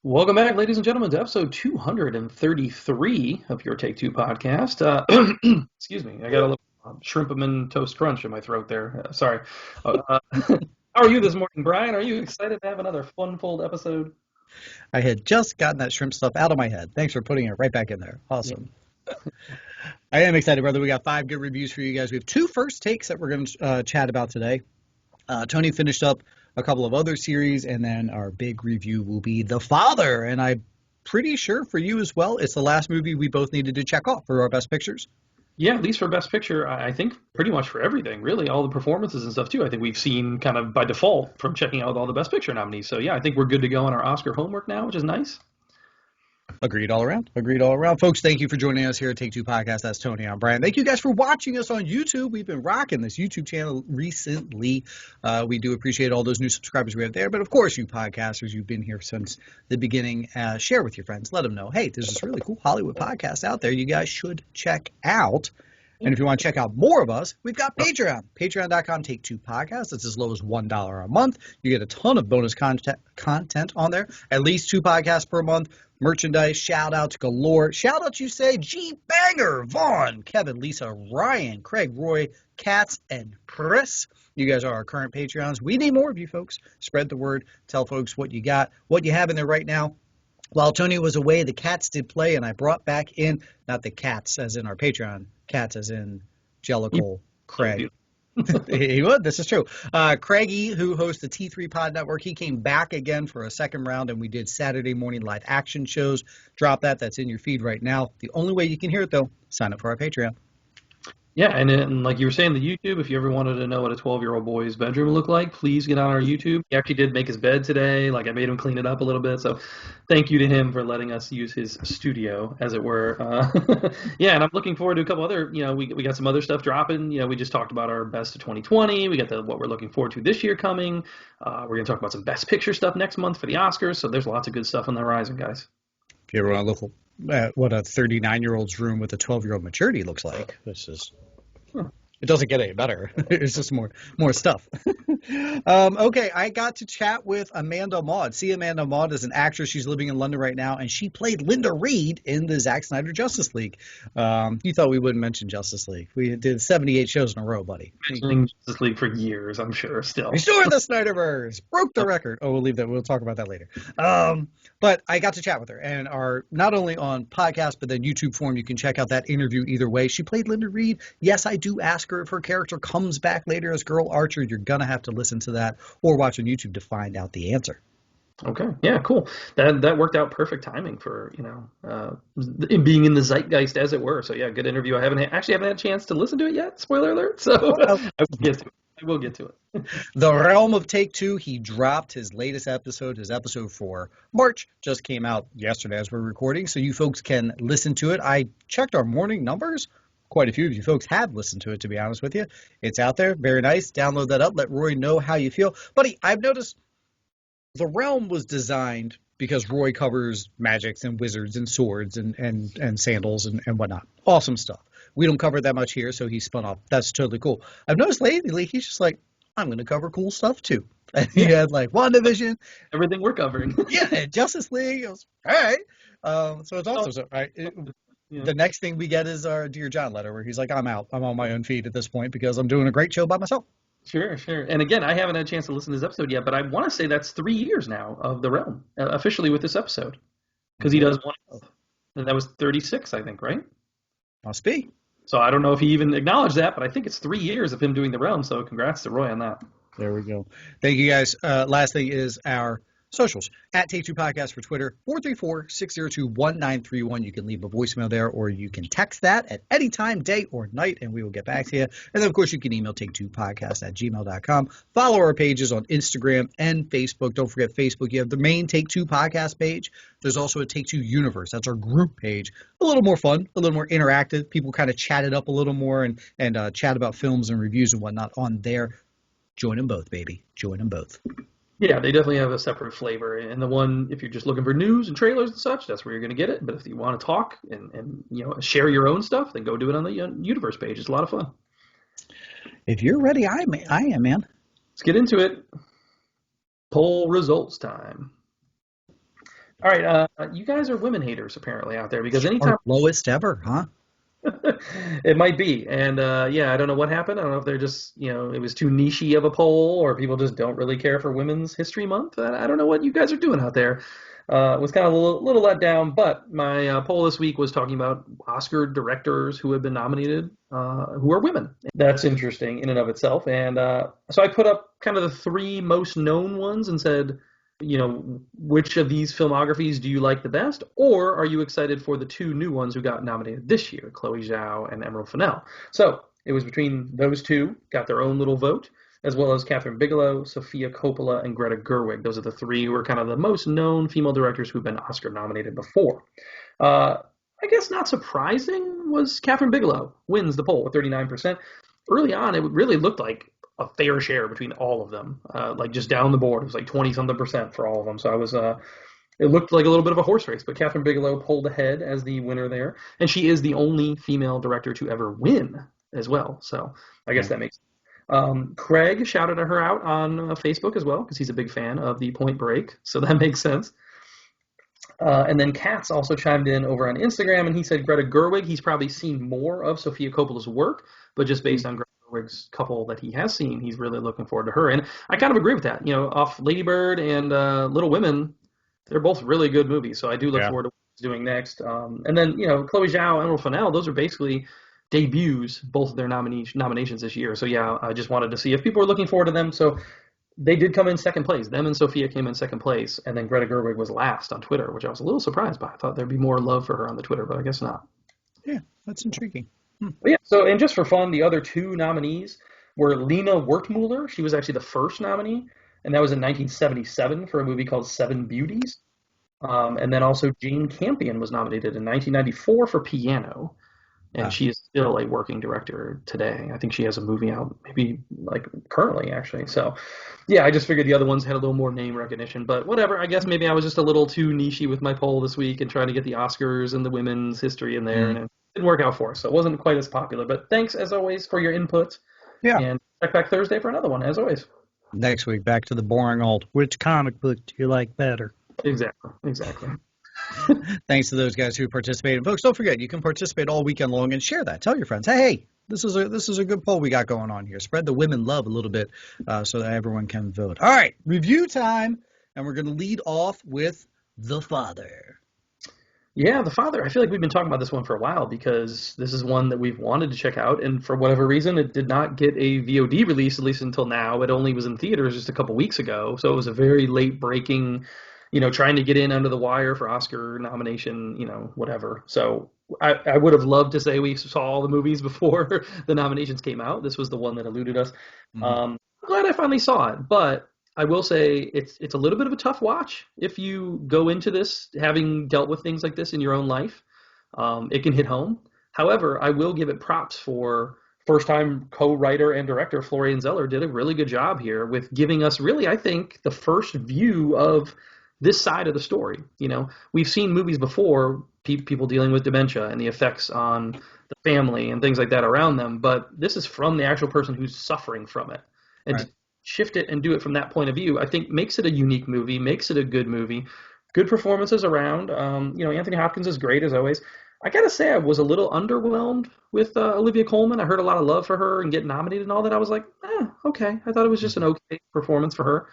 Welcome back, ladies and gentlemen, to episode 233 of your Take Two podcast. Excuse me, I got a little shrimp and toast crunch in my throat there. Sorry. How are you this morning, Brian? Are you excited to have another fun-filled episode? I had just gotten that shrimp stuff out of my head. Thanks for putting it right back in there. Awesome. I am excited, brother. We got 5 good reviews for you guys. We have 2 first takes that we're going to chat about today. Tony finished up a couple of other series, and then our big review will be The Father. And I'm pretty sure for you as well, it's the last movie we both needed to check off for our best pictures. Yeah, at least for Best Picture, I think pretty much for everything, really. All the performances and stuff, too. I think we've seen kind of by default from checking out all the Best Picture nominees. So, yeah, I think we're good to go on our Oscar homework now, which is nice. Agreed all around. Agreed all around. Folks, thank you for joining us here at Take Two Podcast. That's Tony. I'm Brian. Thank you guys for watching us on YouTube. We've been rocking this YouTube channel recently. We do appreciate all those new subscribers we have there. But of course, you podcasters, you've been here since the beginning. Share with your friends. Let them know, hey, there's this really cool Hollywood podcast out there you guys should check out. And if you want to check out more of us, we've got Patreon. Patreon.com, Take Two Podcasts. It's as low as $1 a month. You get a ton of bonus content on there. At least 2 podcasts per month. Merchandise, shout outs galore. Shout outs, you say, G Banger, Vaughn, Kevin, Lisa, Ryan, Craig, Roy, Katz, and Chris. You guys are our current Patreons. We need more of you folks. Spread the word. Tell folks what you got, what you have in there right now. While Tony was away, the Cats did play, and I brought back in, not the Cats as in our Patreon, Cats as in Jellicle, Craig. He would. This is true. Craigie, who hosts the T3 Pod Network, he came back again for a second round, and we did Saturday morning live action shows. Drop that. That's in your feed right now. The only way you can hear it, though, sign up for our Patreon. Yeah, and like you were saying, the YouTube, if you ever wanted to know what a 12-year-old boy's bedroom looked like, please get on our YouTube. He actually did make his bed today. Like, I made him clean it up a little bit. So thank you to him for letting us use his studio, as it were. Yeah, and I'm looking forward to a couple other, we got some other stuff dropping. We just talked about our best of 2020. We got what we're looking forward to this year coming. We're going to talk about some best picture stuff next month for the Oscars. So there's lots of good stuff on the horizon, guys. If you ever want to look at what a 39-year-old's room with a 12-year-old maturity looks like, this is... It doesn't get any better. It's just more stuff. Okay, I got to chat with Amanda Maud. See, Amanda Maud is an actress. She's living in London right now, and she played Linda Reed in the Zack Snyder Justice League. You thought we wouldn't mention Justice League. We did 78 shows in a row, buddy. Mentioning Justice League for years, I'm sure, still. Restored the Snyderverse. Broke the record. Oh, we'll leave that. We'll talk about that later. But I got to chat with her, and not only on podcast, but then YouTube form, you can check out that interview either way. She played Linda Reed. Yes, I do ask her if her character comes back later as Girl Archer. You're going to have to listen to that or watch on YouTube to find out the answer. Okay. Yeah, cool. That worked out perfect timing for, being in the zeitgeist, as it were. So, yeah, good interview. I haven't had a chance to listen to it yet. Spoiler alert. So I will get to it. The Realm of Take Two, he dropped his latest episode. His episode for March just came out yesterday as we're recording, so you folks can listen to it. I checked our morning numbers. Quite a few of you folks have listened to it, to be honest with you. It's out there. Very nice. Download that up. Let Roy know how you feel. Buddy, I've noticed the Realm was designed because Roy covers magics and wizards and swords and sandals and whatnot. Awesome stuff. We don't cover that much here, so he spun off. That's totally cool. I've noticed lately he's just like, I'm going to cover cool stuff too. And he had like WandaVision. Everything we're covering. Yeah, Justice League. All right. So it's awesome. So, right. Yeah. The next thing we get is our Dear John letter where he's like, I'm out. I'm on my own feed at this point because I'm doing a great show by myself. Sure. And again, I haven't had a chance to listen to this episode yet, but I want to say that's 3 years now of The Realm, officially with this episode. Because he does one, and that was 36, I think, right? Must be. So I don't know if he even acknowledged that, but I think it's 3 years of him doing The Realm, so congrats to Roy on that. There we go. Thank you, guys. Last thing is our socials. At Take Two Podcast for Twitter, 434-602-1931. You can leave a voicemail there, or you can text that at any time, day or night, and we will get back to you. And then, of course, you can email take2podcast@gmail.com. Follow our pages on Instagram and Facebook. Don't forget Facebook. You have the main Take Two Podcast page. There's also a Take Two Universe. That's our group page. A little more fun, a little more interactive. People kind of chat it up a little more and chat about films and reviews and whatnot on there. Join them both, baby. Join them both. Yeah, they definitely have a separate flavor. And the one, if you're just looking for news and trailers and such, that's where you're going to get it. But if you want to talk and share your own stuff, then go do it on the Universe page. It's a lot of fun. If you're ready, I am, man. Let's get into it. Poll results time. All right, you guys are women haters apparently out there because Our anytime lowest ever, huh? it might be, and yeah, I don't know what happened. I don't know if they're just it was too nichey of a poll, or people just don't really care for Women's History Month. I don't know what you guys are doing out there. Was kind of a little let down, but my poll this week was talking about Oscar directors who have been nominated, who are women. That's interesting in and of itself, and so I put up kind of the three most known ones and said, which of these filmographies do you like the best? Or are you excited for the two new ones who got nominated this year, Chloe Zhao and Emerald Fennell? So it was between those two, got their own little vote, as well as Catherine Bigelow, Sofia Coppola, and Greta Gerwig. Those are the three who are kind of the most known female directors who've been Oscar nominated before. I guess not surprising was Catherine Bigelow wins the poll with 39%. Early on, it really looked like a fair share between all of them. Like just down the board, it was like 20 something percent for all of them. So it looked like a little bit of a horse race, but Catherine Bigelow pulled ahead as the winner there, and she is the only female director to ever win as well. So I guess Yeah. that makes. Craig shouted her out on Facebook as well because he's a big fan of the Point Break, so that makes sense. And then Katz also chimed in over on Instagram, and he said Greta Gerwig. He's probably seen more of Sofia Coppola's work, but just based on Greta Gerwig's couple that he has seen, he's really looking forward to her. And I kind of agree with that. Off Lady Bird and Little Women, they're both really good movies. So I do look Yeah. forward to what he's doing next. And then Chloe Zhao, Emerald Fennell, those are basically debuts, both of their nominations this year. So yeah, I just wanted to see if people were looking forward to them. So they did come in second place. Them and Sophia came in second place, and then Greta Gerwig was last on Twitter, which I was a little surprised by. I thought there'd be more love for her on the Twitter, but I guess not. Yeah, that's intriguing. But yeah, so and just for fun, the other two nominees were Lena Wertmuller. She was actually the first nominee, and that was in 1977 for a movie called Seven Beauties. And then also Jane Campion was nominated in 1994 for Piano. And Uh, she is still a working director today. I think she has a movie out, maybe like currently actually. So, yeah, I just figured the other ones had a little more name recognition, but whatever. I guess maybe I was just a little too nichey with my poll this week and trying to get the Oscars and the women's history in there, and mm, it didn't work out for us. So it wasn't quite as popular. But thanks as always for your input, yeah. and check back Thursday for another one as always. Next week, back to the boring old. Which comic book do you like better? Exactly, exactly. Thanks to those guys who participated. Folks, don't forget, you can participate all weekend long and share that. Tell your friends, hey, this is a good poll we got going on here. Spread the women love a little bit so that everyone can vote. All right, review time, and we're going to lead off with The Father. Yeah, The Father. I feel like we've been talking about this one for a while because this is one that we've wanted to check out, and for whatever reason, it did not get a VOD release, at least until now. It only was in theaters just a couple weeks ago, so it was a very late breaking, trying to get in under the wire for Oscar nomination, whatever. So I would have loved to say we saw all the movies before the nominations came out. This was the one that eluded us. Mm-hmm. I'm glad I finally saw it, but I will say it's a little bit of a tough watch if you go into this having dealt with things like this in your own life. It can hit home. However, I will give it props for first-time co-writer and director Florian Zeller did a really good job here with giving us really, I think, the first view of this side of the story. We've seen movies before, people dealing with dementia and the effects on the family and things like that around them, but this is from the actual person who's suffering from it. And Right. shift it and do it from that point of view, I think makes it a unique movie, makes it a good movie. Good performances around. Anthony Hopkins is great as always. I gotta say, I was a little underwhelmed with Olivia Colman. I heard a lot of love for her and getting nominated and all that. I was like, okay. I thought it was just an okay performance for her.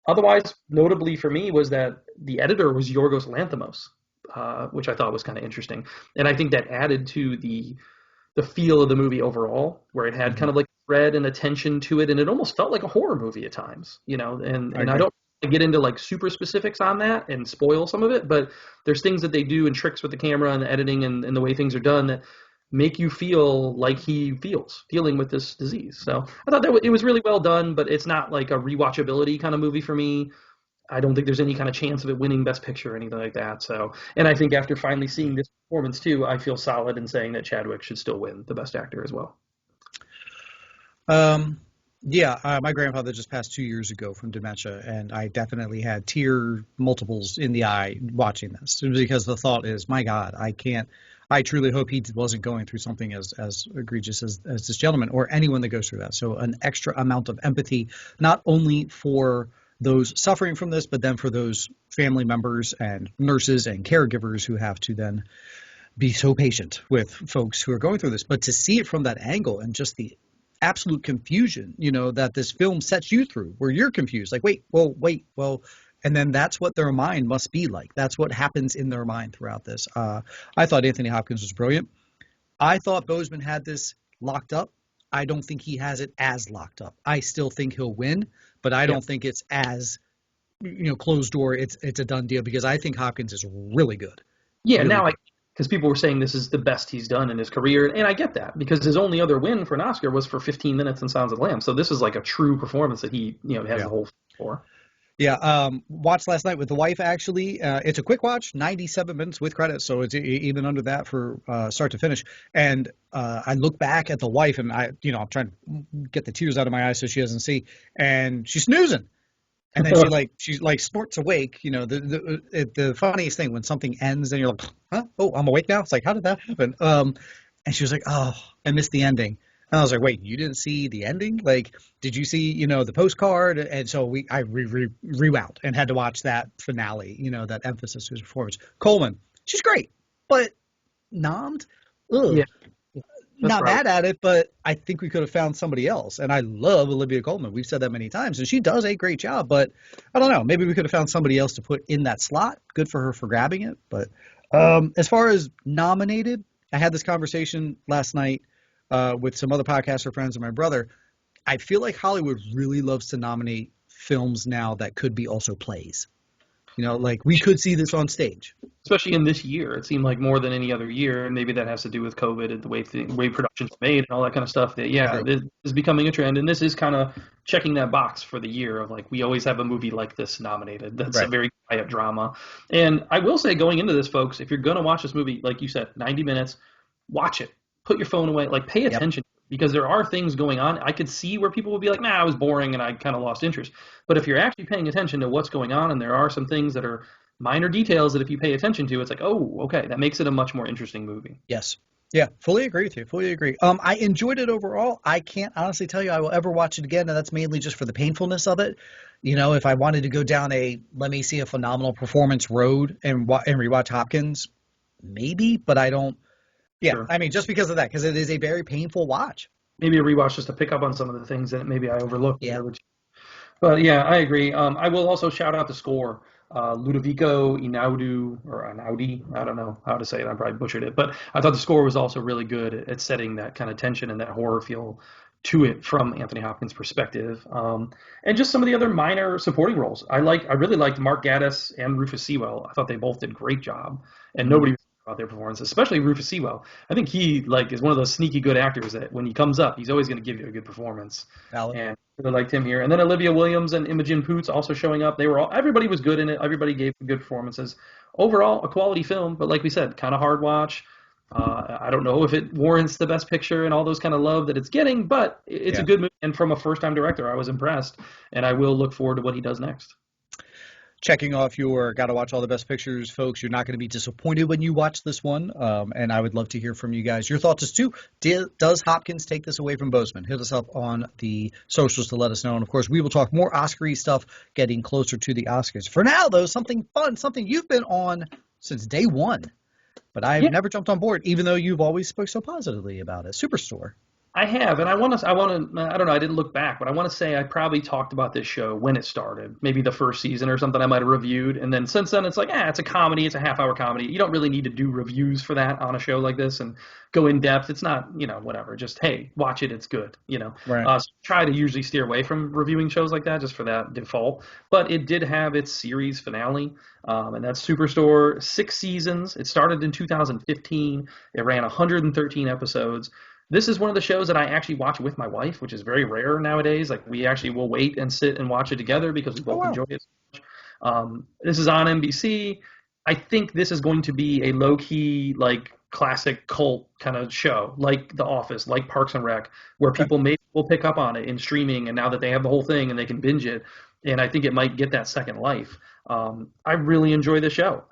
Otherwise, notably for me was that the editor was Yorgos Lanthimos, which I thought was kind of interesting, and I think that added to the feel of the movie overall, where it had Mm-hmm. kind of like thread and attention to it, and it almost felt like a horror movie at times, I and I agree. don't get into like super specifics on that and spoil some of it, but there's things that they do and tricks with the camera and the editing and the way things are done that make you feel like he feels dealing with this disease. So I thought that it was really well done, but it's not like a rewatchability kind of movie for me. I don't think there's any kind of chance of it winning Best Picture or anything like that. So, and I think after finally seeing this performance too, I feel solid in saying that Chadwick should still win the Best Actor as well. Yeah, my grandfather just passed 2 years ago from dementia, and I definitely had tear multiples in the eye watching this because the thought is, my God, I can't. I truly hope he wasn't going through something as egregious as this gentleman or anyone that goes through that. So an extra amount of empathy, not only for those suffering from this, but then for those family members and nurses and caregivers who have to then be so patient with folks who are going through this. But to see it from that angle and just the absolute confusion, that this film sets you through, where you're confused, like, wait, well, and then that's what their mind must be like. That's what happens in their mind throughout this. I thought Anthony Hopkins was brilliant. I thought Boseman had this locked up. I don't think he has it as locked up. I still think he'll win, but I don't think it's as closed door. It's a done deal, because I think Hopkins is really good. Yeah, really now good. because people were saying this is the best he's done in his career, and I get that, because his only other win for an Oscar was for 15 minutes in Sounds of the Lambs. So this is like a true performance that he has the whole for. Yeah, watched last night with the wife, actually. It's a quick watch, 97 minutes with credits, so it's even under that for start to finish. And I look back at the wife, and I'm trying to get the tears out of my eyes so she doesn't see, and she's snoozing. And then she snorts awake. The funniest thing, when something ends and you're like, huh? Oh, I'm awake now? It's like, how did that happen? And she was like, oh, I missed the ending. And I was like, wait, you didn't see the ending? Like, did you see, the postcard? And so I rewound and had to watch that finale, that emphasis to his performance. Coleman, she's great, but nommed? Ugh. Yeah, Not right. mad at it, but I think we could have found somebody else. And I love Olivia Colman. We've said that many times, and she does a great job. But I don't know. Maybe we could have found somebody else to put in that slot. Good for her for grabbing it. But as far as nominated, I had this conversation last night with some other podcaster friends and my brother. I feel like Hollywood really loves to nominate films now that could be also plays. Like we could see this on stage. Especially in this year, it seemed like more than any other year, and maybe that has to do with COVID and the way production's made and all that kind of stuff. That Right. this is becoming a trend, and this is kind of checking that box for the year of like we always have a movie like this nominated. That's a Right. very quiet drama. And I will say, going into this, folks, if you're gonna watch this movie, like you said, 90 minutes, watch it. Put your phone away, like pay Yep. attention. Because there are things going on. I could see where people would be like, nah, it was boring and I kind of lost interest. But if you're actually paying attention to what's going on, and there are some things that are minor details that if you pay attention to, it's like, oh, okay, that makes it a much more interesting movie. Yes. Yeah, fully agree with you. Fully agree. I enjoyed it overall. I can't honestly tell you I will ever watch it again, and that's mainly just for the painfulness of it. If I wanted to go down let me see a phenomenal performance road and rewatch Hopkins, maybe, but I don't. Yeah, Sure. I mean, just because of that, because it is a very painful watch. Maybe a rewatch just to pick up on some of the things that maybe I overlooked. Yeah. But yeah, I agree. I will also shout out the score. Ludovico Einaudi, or Einaudi, I don't know how to say it. I probably butchered it, but I thought the score was also really good at setting that kind of tension and that horror feel to it from Anthony Hopkins' perspective. And just some of the other minor supporting roles. I really liked Mark Gatiss and Rufus Sewell. I thought they both did a great job, and Mhm. nobody was about their performance, especially Rufus Sewell. I think he is one of those sneaky good actors that when he comes up, he's always going to give you a good performance. Valid. And I really liked him here. And then Olivia Williams and Imogen Poots also showing up. Everybody was good in it. Everybody gave good performances. Overall, a quality film, but like we said, kind of hard watch. I don't know if it warrants the best picture and all those kind of love that it's getting, but it's a good movie. And from a first-time director, I was impressed, and I will look forward to what he does next. Checking off your got to watch all the best pictures, folks. You're not going to be disappointed when you watch this one. And I would love to hear from you guys. Your thoughts as to, does Hopkins take this away from Boseman? Hit us up on the socials to let us know. And of course, we will talk more Oscar-y stuff getting closer to the Oscars. For now, though, something fun, something you've been on since day one, but I've never jumped on board, even though you've always spoke so positively about it. Superstore. I have, and I don't know, I didn't look back, but I want to say I probably talked about this show when it started, maybe the first season or something I might have reviewed. And then since then, it's like, it's a comedy. It's a half-hour comedy. You don't really need to do reviews for that on a show like this and go in depth. It's not, whatever. Just, hey, watch it. It's good, Right. So try to usually steer away from reviewing shows like that just for that default. But it did have its series finale, and that's Superstore, 6 seasons. It started in 2015. It ran 113 episodes. This is one of the shows that I actually watch with my wife, which is very rare nowadays. Like we actually will wait and sit and watch it together because we both enjoy it so much. This is on NBC. I think this is going to be a low-key, like classic cult kind of show, like The Office, like Parks and Rec, where people maybe will pick up on it in streaming, and now that they have the whole thing and they can binge it, and I think it might get that second life. I really enjoy the show.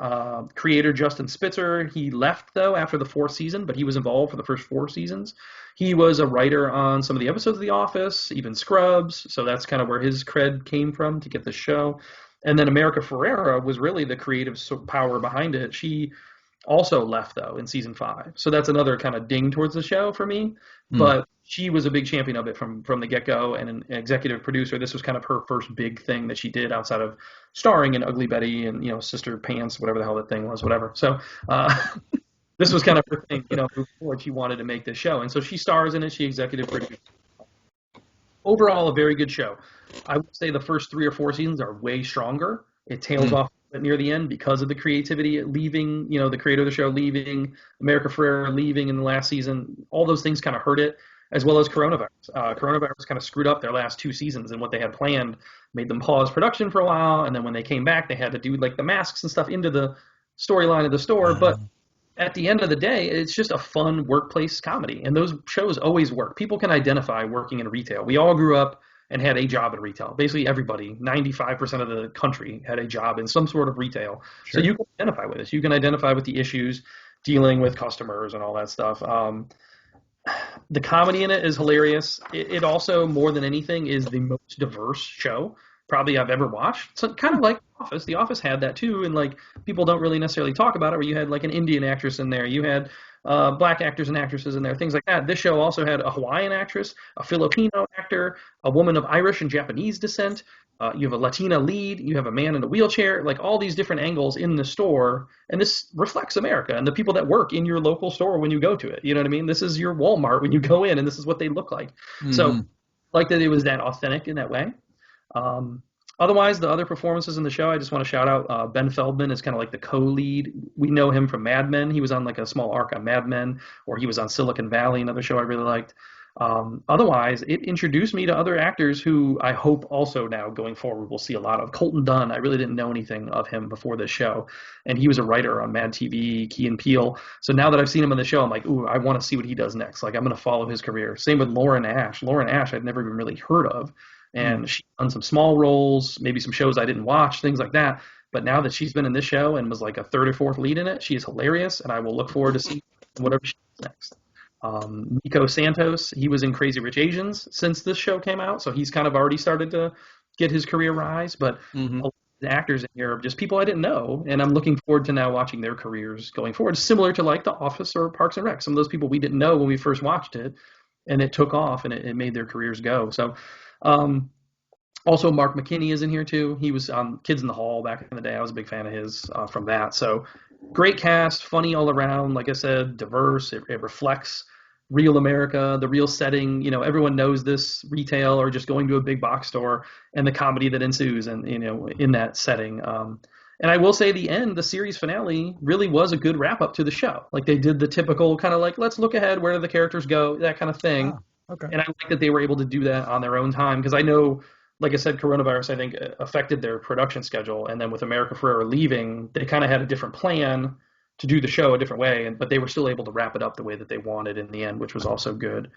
Creator Justin Spitzer, he left though after the fourth season, but he was involved for the first four seasons. He was a writer on some of the episodes of The Office, even Scrubs, so that's kind of where his cred came from to get the show. And then America Ferrera was really the creative power behind it. She also left though in season five, so that's another kind of ding towards the show for me. Mm. But she was a big champion of it from the get go, and an executive producer. This was kind of her first big thing that she did outside of starring in Ugly Betty and Sister Pants, whatever the hell that thing was, whatever. So this was kind of her thing, moving forward. She wanted to make this show, and so she stars in it. She executive produced. Overall, a very good show. I would say the first three or four seasons are way stronger. It tails off near the end because of the creativity leaving, the creator of the show leaving, America Ferrera leaving in the last season. All those things kind of hurt it, as well as coronavirus. Coronavirus kind of screwed up their last two seasons, and what they had planned made them pause production for a while. And then when they came back, they had to do like the masks and stuff into the storyline of the store. But at the end of the day, it's just a fun workplace comedy, and those shows always work. People can identify working in retail. We all grew up and had a job in retail. Basically everybody, 95% of the country had a job in some sort of retail. Sure. So you can identify with this. You can identify with the issues dealing with customers and all that stuff. The comedy in it is hilarious. It also, more than anything, is the most diverse show probably I've ever watched. So kind of like The Office. The Office had that too, and like people don't really necessarily talk about it, where you had like an Indian actress in there. You had black actors and actresses in there, things like that. This show also had a Hawaiian actress, a Filipino actor, a woman of Irish and Japanese descent. You have a Latina lead. You have a man in a wheelchair. Like all these different angles in the store, and this reflects America and the people that work in your local store when you go to it. You know what I mean? This is your Walmart when you go in, and this is what they look like. Mm-hmm. So, like that, it was that authentic in that way. Otherwise, the other performances in the show, I just want to shout out Ben Feldman is kind of like the co-lead. We know him from Mad Men. He was on like a small arc on Mad Men, or he was on Silicon Valley, another show I really liked. Otherwise, it introduced me to other actors who I hope also now going forward we'll see a lot of. Colton Dunn, I really didn't know anything of him before this show, and he was a writer on Mad TV, Key and Peele. So now that I've seen him on the show, I'm like, ooh, I want to see what he does next. Like I'm going to follow his career. Same with Lauren Ash. Lauren Ash I'd never even really heard of. And she's done some small roles, maybe some shows I didn't watch, things like that. But now that she's been in this show and was like a third or fourth lead in it, she is hilarious, and I will look forward to seeing whatever she does next. Nico Santos, he was in Crazy Rich Asians since this show came out, so he's kind of already started to get his career rise. But a lot of the actors in here are just people I didn't know, and I'm looking forward to now watching their careers going forward, similar to like The Office or Parks and Rec. Some of those people we didn't know when we first watched it, and it took off, and it made their careers go. So also Mark McKinney is in here too. He was on Kids in the Hall back in the day. I was a big fan of his from that. So great cast, funny all around. Like I said, diverse. It reflects real America, the real setting. Everyone knows this retail or just going to a big box store, and the comedy that ensues and in that setting. And I will say the series finale really was a good wrap up to the show. Like they did the typical kind of like, let's look ahead, where do the characters go, that kind of thing. Oh, okay. And I like that they were able to do that on their own time, because I know, like I said, coronavirus, I think, affected their production schedule. And then with America Ferrera leaving, they kind of had a different plan to do the show a different way, but they were still able to wrap it up the way that they wanted in the end, which was also good.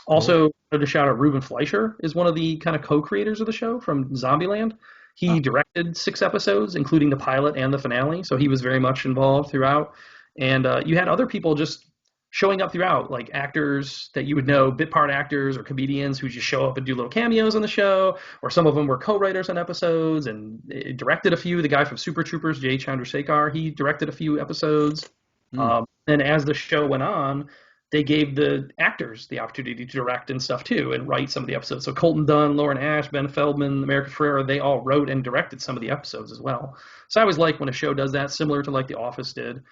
Also, to shout out, Ruben Fleischer is one of the kind of co-creators of the show from Zombieland. He directed 6 episodes, including the pilot and the finale, so he was very much involved throughout. And you had other people just showing up throughout, like actors that you would know, bit part actors or comedians who just show up and do little cameos on the show, or some of them were co-writers on episodes and directed a few. The guy from Super Troopers, Jay Chandrasekhar, he directed a few episodes. And as the show went on, they gave the actors the opportunity to direct and stuff too, and write some of the episodes. So Colton Dunn, Lauren Ash, Ben Feldman, America Ferrera, they all wrote and directed some of the episodes as well. So I always like when a show does that, similar to like The Office did.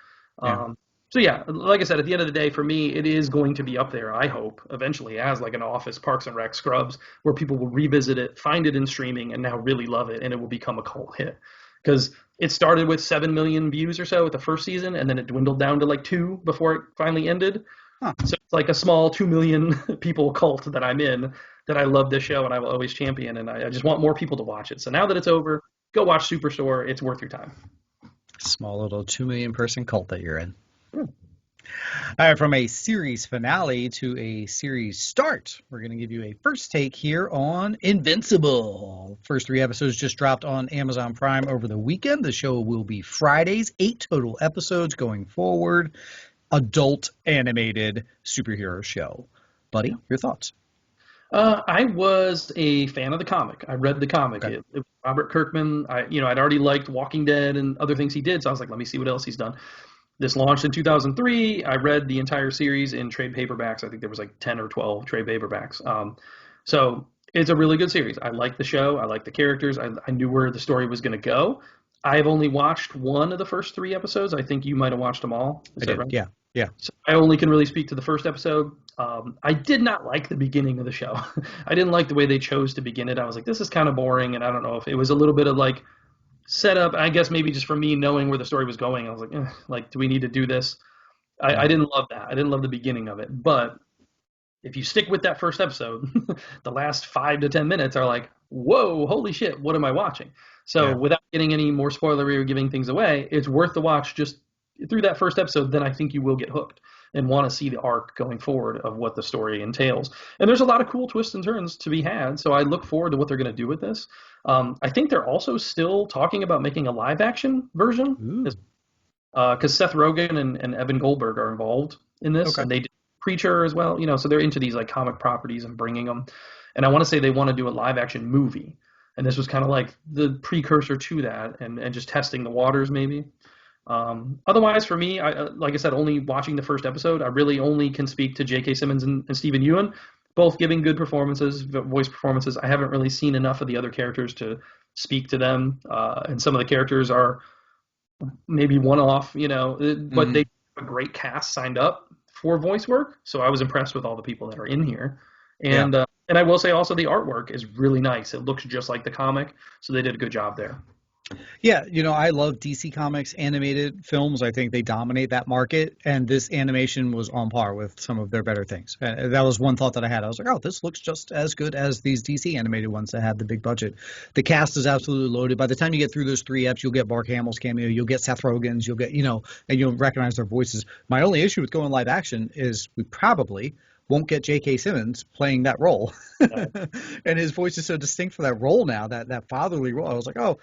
So yeah, like I said, at the end of the day, for me, it is going to be up there, I hope, eventually as like an Office, Parks and Rec, Scrubs, where people will revisit it, find it in streaming, and now really love it, and it will become a cult hit. Because it started with 7 million views or so at the first season, and then it dwindled down to like 2 before it finally ended. So it's like a small 2 million people cult that I'm in, that I love this show and I will always champion, and I just want more people to watch it. So now that it's over, go watch Superstore. It's worth your time. Small little 2 million person cult that you're in. All right, from a series finale to a series start, we're going to give you a first take here on Invincible. First three episodes just dropped on Amazon Prime over the weekend. The show will be Fridays, 8 total episodes going forward. Adult animated superhero show. Buddy, your thoughts? I was a fan of the comic. I read the comic. Okay. It was Robert Kirkman. I'd already liked Walking Dead and other things he did, so I was like, let me see what else he's done. This launched in 2003. I read the entire series in trade paperbacks. I think there was like 10 or 12 trade paperbacks. So it's a really good series. I like the show. I like the characters. I knew where the story was going to go. I've only watched one of the first three episodes. I think you might have watched them all. Is I that did. right? Yeah. Yeah. So I only can really speak to the first episode. I did not like the beginning of the show. I didn't like the way they chose to begin it. I was like, this is kind of boring, and I don't know if it was a little bit of like setup. I guess maybe just for me knowing where the story was going, I was like, like, do we need to do this? I didn't love that. I didn't love the beginning of it. But if you stick with that first episode, the last 5 to 10 minutes are like, whoa, holy shit, what am I watching? So Yeah. without getting any more spoilery or giving things away, it's worth the watch just through that first episode. Then I think you will get hooked and want to see the arc going forward of what the story entails. And there's a lot of cool twists and turns to be had. So I look forward to what they're going to do with this. I think they're also still talking about making a live action version Ooh. because Seth Rogen and Evan Goldberg are involved in this, Okay. and they did Preacher as well. So they're into these like comic properties and bringing them. And I want to say they want to do a live action movie, and this was kind of like the precursor to that, and just testing the waters maybe. Otherwise, for me, like I said, only watching the first episode, I really only can speak to J.K. Simmons and Stephen Ewan, both giving good performances, voice performances. I haven't really seen enough of the other characters to speak to them, and some of the characters are maybe one off, but Hmm. they have a great cast signed up for voice work. So I was impressed with all the people that are in here, Yeah. and I will say also the artwork is really nice. It looks just like the comic, so they did a good job there. Yeah, I love DC Comics animated films. I think they dominate that market, and this animation was on par with some of their better things. That was one thought that I had. I was like, oh, this looks just as good as these DC animated ones that had the big budget. The cast is absolutely loaded. By the time you get through those three eps, you'll get Mark Hamill's cameo, you'll get Seth Rogen's, you'll get, and you'll recognize their voices. My only issue with going live action is we probably won't get J.K. Simmons playing that role. Uh, And his voice is so distinct for that role now, that fatherly role. I was like, oh,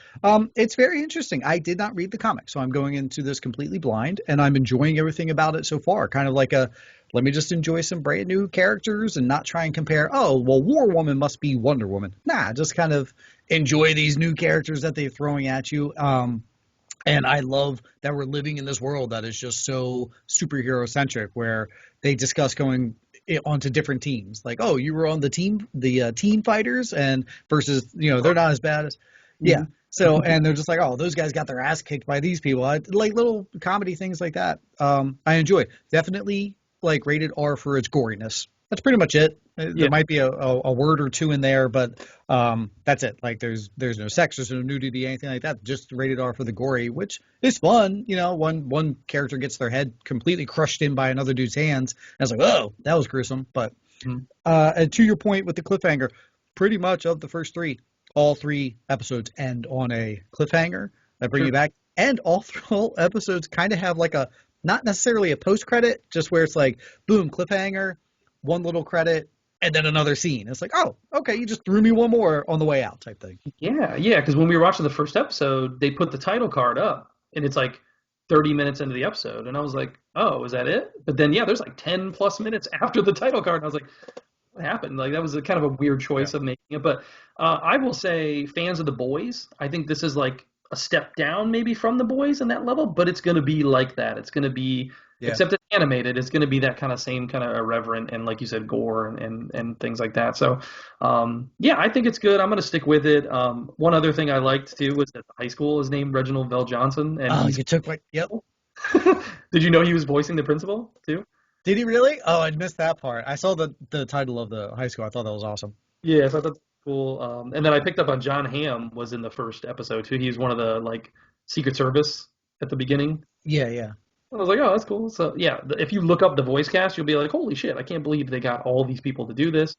it's very interesting. I did not read the comic, so I'm going into this completely blind, and I'm enjoying everything about it so far. Kind of like let me just enjoy some brand new characters and not try and compare, oh, well, War Woman must be Wonder Woman. Nah, just kind of enjoy these new characters that they're throwing at you. And I love that we're living in this world that is just so superhero centric, where they discuss going onto different teams. Like, oh, you were on the team, the teen fighters, and versus, they're not as bad as, yeah. mhm. So, and they're just like, oh, those guys got their ass kicked by these people. Like little comedy things like that. I enjoy. Definitely like rated R for its goriness. That's pretty much it. There Yeah, might be a word or two in there, but that's it. Like there's no sex, there's no nudity, anything like that. Just rated R for the gory, which is fun. One character gets their head completely crushed in by another dude's hands. And I was like, oh, that was gruesome. But mhm. and to your point with the cliffhanger, pretty much of the first three, all three episodes end on a cliffhanger that bring Sure. you back, and all episodes kind of have like a not necessarily a post credit, just where it's like boom cliffhanger, one little credit, and then another scene. It's like, oh, okay, you just threw me one more on the way out type thing. Yeah. Because when we were watching the first episode, they put the title card up, and it's like 30 minutes into the episode, and I was like, oh, is that it? But then, yeah, there's like 10 plus minutes after the title card, and I was like, what happened? Like that was a kind of a weird Yeah. choice of making it. But I will say, fans of The Boys, I think this is like a step down maybe from The Boys in that level, but it's going to be like that. It's going to be, Yeah. except it's animated, it's going to be that kind of same kind of irreverent and like you said, gore and things like that. So yeah, I think it's good. I'm going to stick with it. One other thing I liked too was that the high school is named Reginald Vell Johnson, and Oh, he's. you took my, yep. Did you know he was voicing the principal too? Did he really? Oh, I missed that part. I saw the title of the high school. I thought that was awesome. Yeah, so I thought that's cool. And then I picked up on John Hamm was in the first episode too. He's one of the like Secret Service at the beginning. Yeah, yeah. I was like, oh, that's cool. So yeah, if you look up the voice cast, you'll be like, holy shit, I can't believe they got all these people to do this.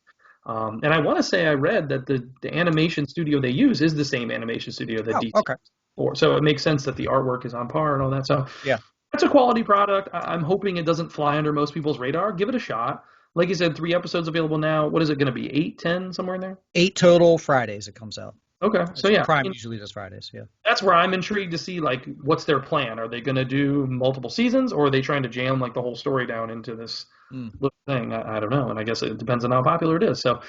And I want to say I read that the animation studio they use is the same animation studio that Oh, DC okay. for. So it makes sense that the artwork is on par and all that. So Yeah. It's a quality product. I'm hoping it doesn't fly under most people's radar. Give it a shot. Like you said, 3 episodes available now. What is it going to be? 8, 10, somewhere in there? 8 total Fridays it comes out. Okay, so yeah, Prime usually does Fridays, yeah. that's where I'm intrigued to see like what's their plan. Are they going to do multiple seasons, or are they trying to jam like the whole story down into this little thing? I don't know, and I guess it depends on how popular it is. So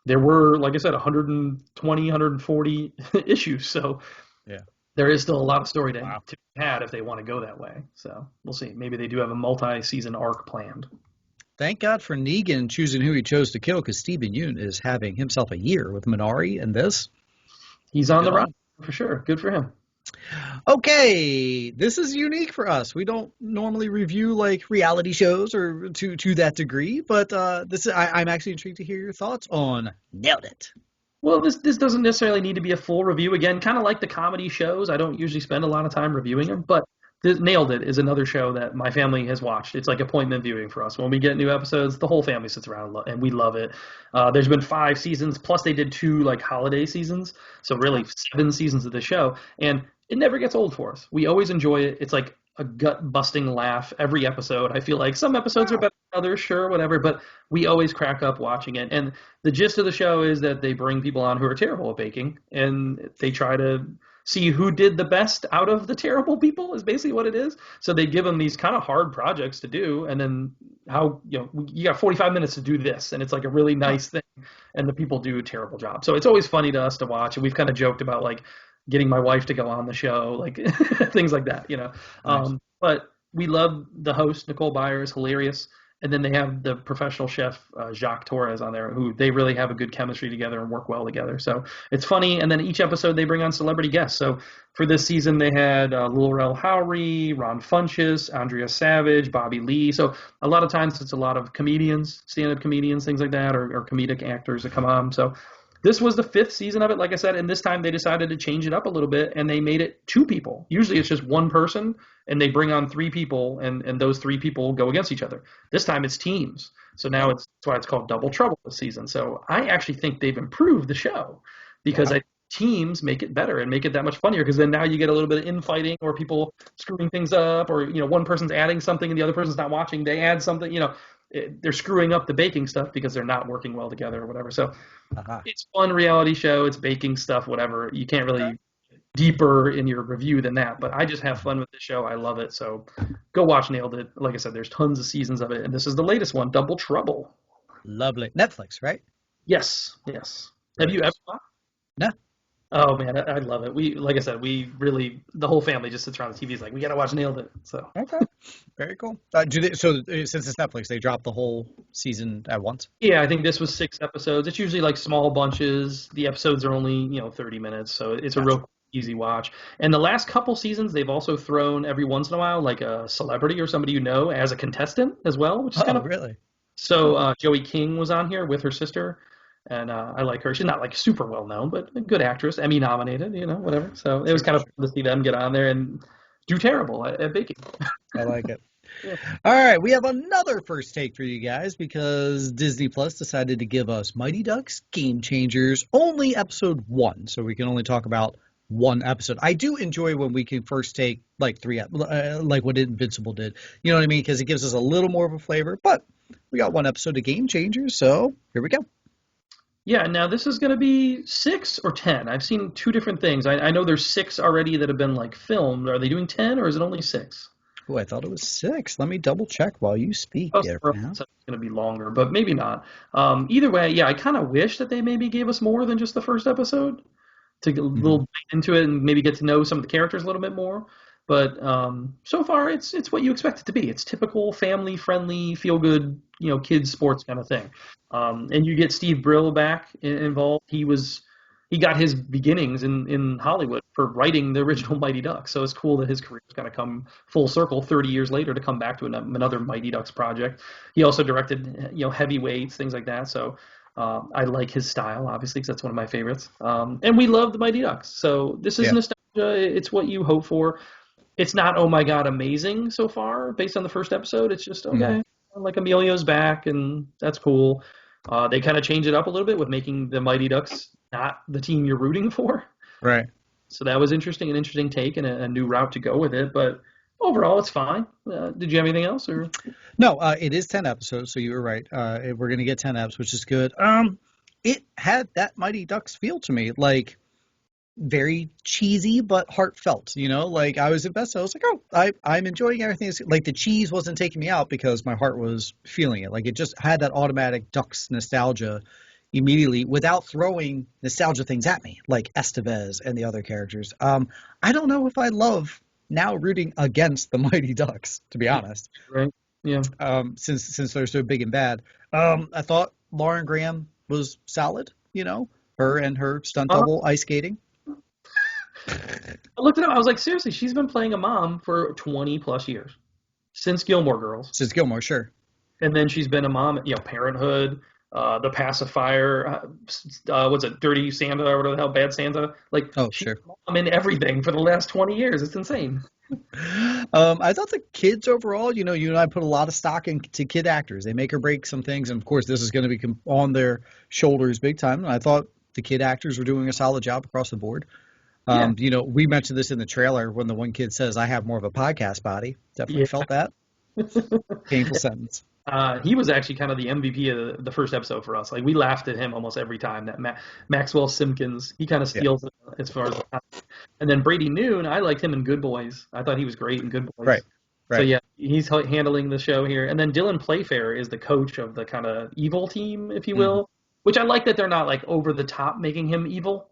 there were, like I said, 120, 140 issues. So Yeah. there is still a lot of story to Wow. be had if they want to go that way. So we'll see. Maybe they do have a multi-season arc planned. Thank God for Negan choosing who he chose to kill, because Stephen Yeun is having himself a year with Minari and this. He's on the Good on. run for sure. Good for him. Okay, this is unique for us. We don't normally review like reality shows or to that degree, but I'm actually intrigued to hear your thoughts on Nailed It. Well, this doesn't necessarily need to be a full review. Again, kind of like the comedy shows, I don't usually spend a lot of time reviewing them, but this Nailed It is another show that my family has watched. It's like appointment viewing for us. When we get new episodes, the whole family sits around and we love it. There's been 5 seasons, plus they did 2 like holiday seasons, so really 7 seasons of the show, and it never gets old for us. We always enjoy it. It's like a gut-busting laugh every episode. I feel like some episodes are better than others, sure, whatever, but we always crack up watching it. And the gist of the show is that they bring people on who are terrible at baking, and they try to see who did the best out of the terrible people is basically what it is. So they give them these kind of hard projects to do, and then you got 45 minutes to do this, and it's like a really nice thing, and the people do a terrible job. So it's always funny to us to watch, and we've kind of joked about like getting my wife to go on the show, like things like that, Nice. But we love the host, Nicole Byers, hilarious. And then they have the professional chef, Jacques Torres, on there, who they really have a good chemistry together and work well together. So it's funny. And then each episode they bring on celebrity guests. So for this season, they had Lil Rel Howery, Ron Funches, Andrea Savage, Bobby Lee. So a lot of times it's a lot of comedians, stand-up comedians, things like that, or comedic actors that come on. So this was the 5th season of it, like I said, and this time they decided to change it up a little bit, and they made it 2 people. Usually it's just one person, and they bring on 3 people, and those 3 people go against each other. This time it's teams. So now that's why it's called Double Trouble this season. So I actually think they've improved the show, because teams make it better and make it that much funnier, because then now you get a little bit of infighting or people screwing things up, or one person's adding something and the other person's not watching. They add something, they're screwing up the baking stuff because they're not working well together or whatever. So it's fun reality show. It's baking stuff, whatever. You can't really deeper in your review than that, but I just have fun with the show. I love it. So go watch Nailed It. Like I said, there's tons of seasons of it, and this is the latest one, Double Trouble. Lovely. Netflix, right? Yes. Have you ever watched? No. Oh man, I love it. Like I said, the whole family just sits around the TV. Is like, we gotta watch Nailed It. So Okay. Very cool. Since it's Netflix, they drop the whole season at once? yeah, I think this was 6 episodes. It's usually like small bunches. The episodes are only 30 minutes, so it's a real easy watch. And the last couple seasons, they've also thrown every once in a while like a celebrity or somebody as a contestant as well, which is kind of really. So Joey King was on here with her sister. And I like her. She's not like super well known, but a good actress, Emmy nominated, whatever. So it was kind of fun to see them get on there and do terrible at baking. I like it. Yeah. All right, we have another first take for you guys, because Disney Plus decided to give us Mighty Ducks Game Changers, only episode 1, so we can only talk about 1 episode. I do enjoy when we can first take like 3, like what Invincible did. You know what I mean? Because it gives us a little more of a flavor. But we got 1 episode of Game Changers, so here we go. Yeah, now this is going to be 6 or 10. I've seen 2 different things. I know there's 6 already that have been like filmed. Are they doing 10 or is it only 6? Oh, I thought it was 6. Let me double check while you speak. It's going to be longer, but maybe not. Either way, yeah, I kind of wish that they maybe gave us more than just the first episode to get a little bit into it and maybe get to know some of the characters a little bit more. But so far, it's what you expect it to be. It's typical family-friendly, feel-good, kids sports kind of thing. And you get Steve Brill back involved. He got his beginnings in Hollywood for writing the original Mighty Ducks. So it's cool that his career's kind of come full circle 30 years later to come back to another Mighty Ducks project. He also directed, Heavyweights, things like that. So I like his style, obviously, because that's one of my favorites. And we love the Mighty Ducks. So this is nostalgia. It's what you hope for. It's not, oh my God, amazing so far based on the first episode. It's just, okay, like Emilio's back, and that's cool. They kind of change it up a little bit with making the Mighty Ducks not the team you're rooting for. Right. So that was an interesting take and a new route to go with it. But Overall, it's fine. Did you have anything else, or? No, it is 10 episodes, so you were right. We're going to get 10 eps, which is good. It had that Mighty Ducks feel to me, like very cheesy but heartfelt. Like I was invested. I was like, oh, I'm enjoying everything. Like the cheese wasn't taking me out because my heart was feeling it. Like it just had that automatic Ducks nostalgia immediately without throwing nostalgia things at me, like Estevez and the other characters. I don't know if I love now rooting against the Mighty Ducks, to be honest. Right. Yeah. Since they're so big and bad. I thought Lauren Graham was solid. Her and her stunt double ice skating. I looked it up. I was like, seriously, she's been playing a mom for 20 plus years since Gilmore Girls, Since Gilmore, sure. and then she's been a mom. Parenthood, The Pacifier. What's it, Dirty Santa or whatever the hell, Bad Santa? Like Oh, she's sure. a mom in everything for the last 20 years. It's insane. I thought the kids overall, you and I put a lot of stock into kid actors. They make or break some things, and of course, this is going to be on their shoulders big time. And I thought the kid actors were doing a solid job across the board. Yeah. We mentioned this in the trailer when the one kid says, "I have more of a podcast body." Definitely Yeah. felt that. Painful sentence. He was actually kind of the MVP of the first episode for us. Like we laughed at him almost every time. That Maxwell Simpkins, he kind of Yeah. steals it as far as. And then Brady Noon, I liked him in Good Boys. I thought he was great in Good Boys. Right. So Right. yeah, he's handling the show here. And then Dylan Playfair is the coach of the kind of evil team, if you Mhm. will. Which I like that they're not like over the top making him evil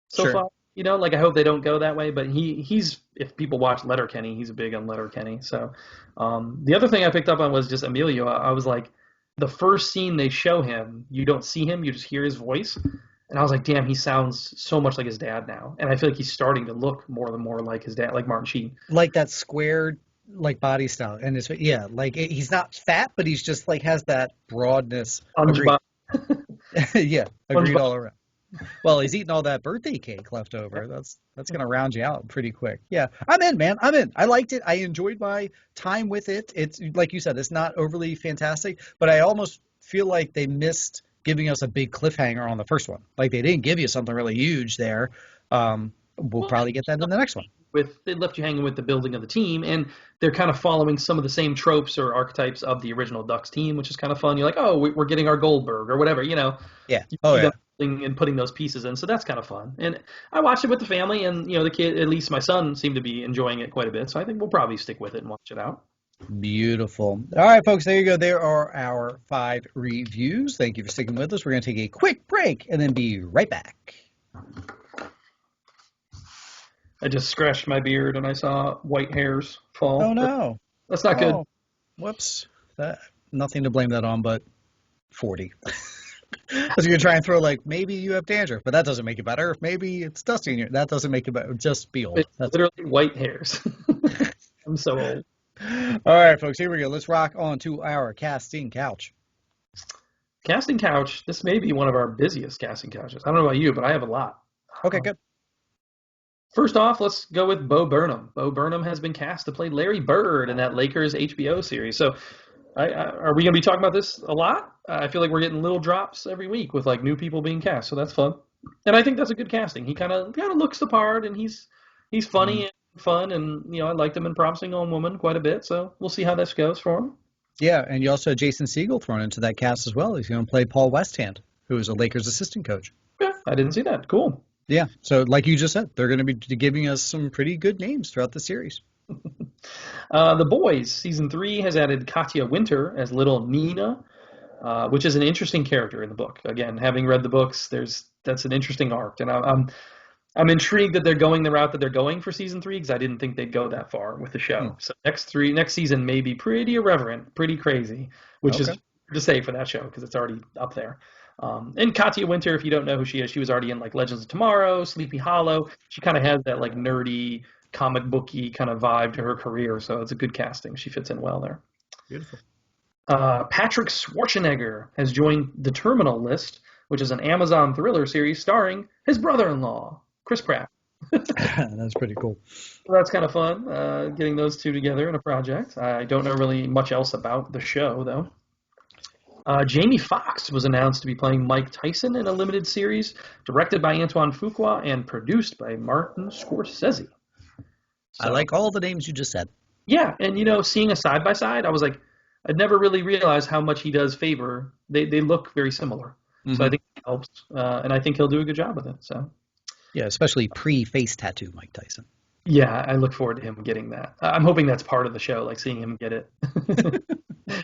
so Sure. far. Like I hope they don't go that way. But he's if people watch Letterkenny, he's big on Letterkenny. So the other thing I picked up on was just Emilio. I was like, the first scene they show him, you don't see him, you just hear his voice. And I was like, damn, he sounds so much like his dad now. And I feel like he's starting to look more and more like his dad, like Martin Sheen. Like that squared, like body style, and he's not fat, but he's just like has that broadness. Agreed. SpongeBob. Yeah, agreed SpongeBob. all around. Well, he's eating all that birthday cake left over. That's gonna round you out pretty quick. Yeah, I'm in, man. I'm in. I liked it. I enjoyed my time with it. It's like you said, it's not overly fantastic, but I almost feel like they missed giving us a big cliffhanger on the first one. Like they didn't give you something really huge there. We'll probably get that in the next one. They left you hanging with the building of the team, and they're kind of following some of the same tropes or archetypes of the original Ducks team, which is kind of fun. You're like, oh, we're getting our Goldberg or whatever, Yeah. You Oh see yeah. them and putting those pieces in, so that's kind of fun. And I watched it with the family, and the kid, at least my son, seemed to be enjoying it quite a bit. So I think we'll probably stick with it and watch it out. Beautiful. All right, folks, there you go. There are our 5 reviews. Thank you for sticking with us. We're going to take a quick break and then be right back. I just scratched my beard and I saw white hairs fall. Oh, no. That's not good. Whoops. Nothing to blame that on but 40. I was going to try and throw like, maybe you have dandruff, but that doesn't make it better. Maybe it's dusty in your, that doesn't make it better. Just be old. It's literally white hairs. I'm so old. All right, folks, here we go. Let's rock on to our casting couch. Casting couch. This may be one of our busiest casting couches. I don't know about you, but I have a lot. Okay, good. First off, let's go with Bo Burnham. Bo Burnham has been cast to play Larry Bird in that Lakers HBO series. So are we going to be talking about this a lot? I feel like we're getting little drops every week with like new people being cast, so that's fun. And I think that's a good casting. He kind of looks the part, and he's funny and fun, and I liked him in Promising Young Woman quite a bit. So we'll see how this goes for him. Yeah, and you also had Jason Segel thrown into that cast as well. He's going to play Paul Westhand, who is a Lakers assistant coach. Yeah, I didn't see that. Cool. Yeah, so like you just said, they're going to be giving us some pretty good names throughout the series. The Boys, Season 3 has added Katya Winter as Little Nina, which is an interesting character in the book. Again, having read the books, that's an interesting arc, and I'm intrigued that they're going the route that they're going for Season 3 because I didn't think they'd go that far with the show. So next season may be pretty irreverent, pretty crazy, which is hard to say for that show because it's already up there. And Katya Winter, if you don't know who she is, she was already in like Legends of Tomorrow, Sleepy Hollow. She kind of has that like nerdy, comic booky kind of vibe to her career, so it's a good casting. She fits in well there. Beautiful. Patrick Schwarzenegger has joined The Terminal List, which is an Amazon thriller series starring his brother-in-law, Chris Pratt. That's pretty cool. So that's kind of fun, getting those two together in a project. I don't know really much else about the show, though. Jamie Foxx was announced to be playing Mike Tyson in a limited series, directed by Antoine Fuqua and produced by Martin Scorsese. I like all the names you just said. Yeah, and seeing a side by side, I was like, I'd never really realized how much he does favor. They look very similar, so I Hmm. think it helps, and I think he'll do a good job with it. So Yeah, especially pre-face tattoo Mike Tyson. yeah, I look forward to him getting that. I'm hoping that's part of the show, like seeing him get it.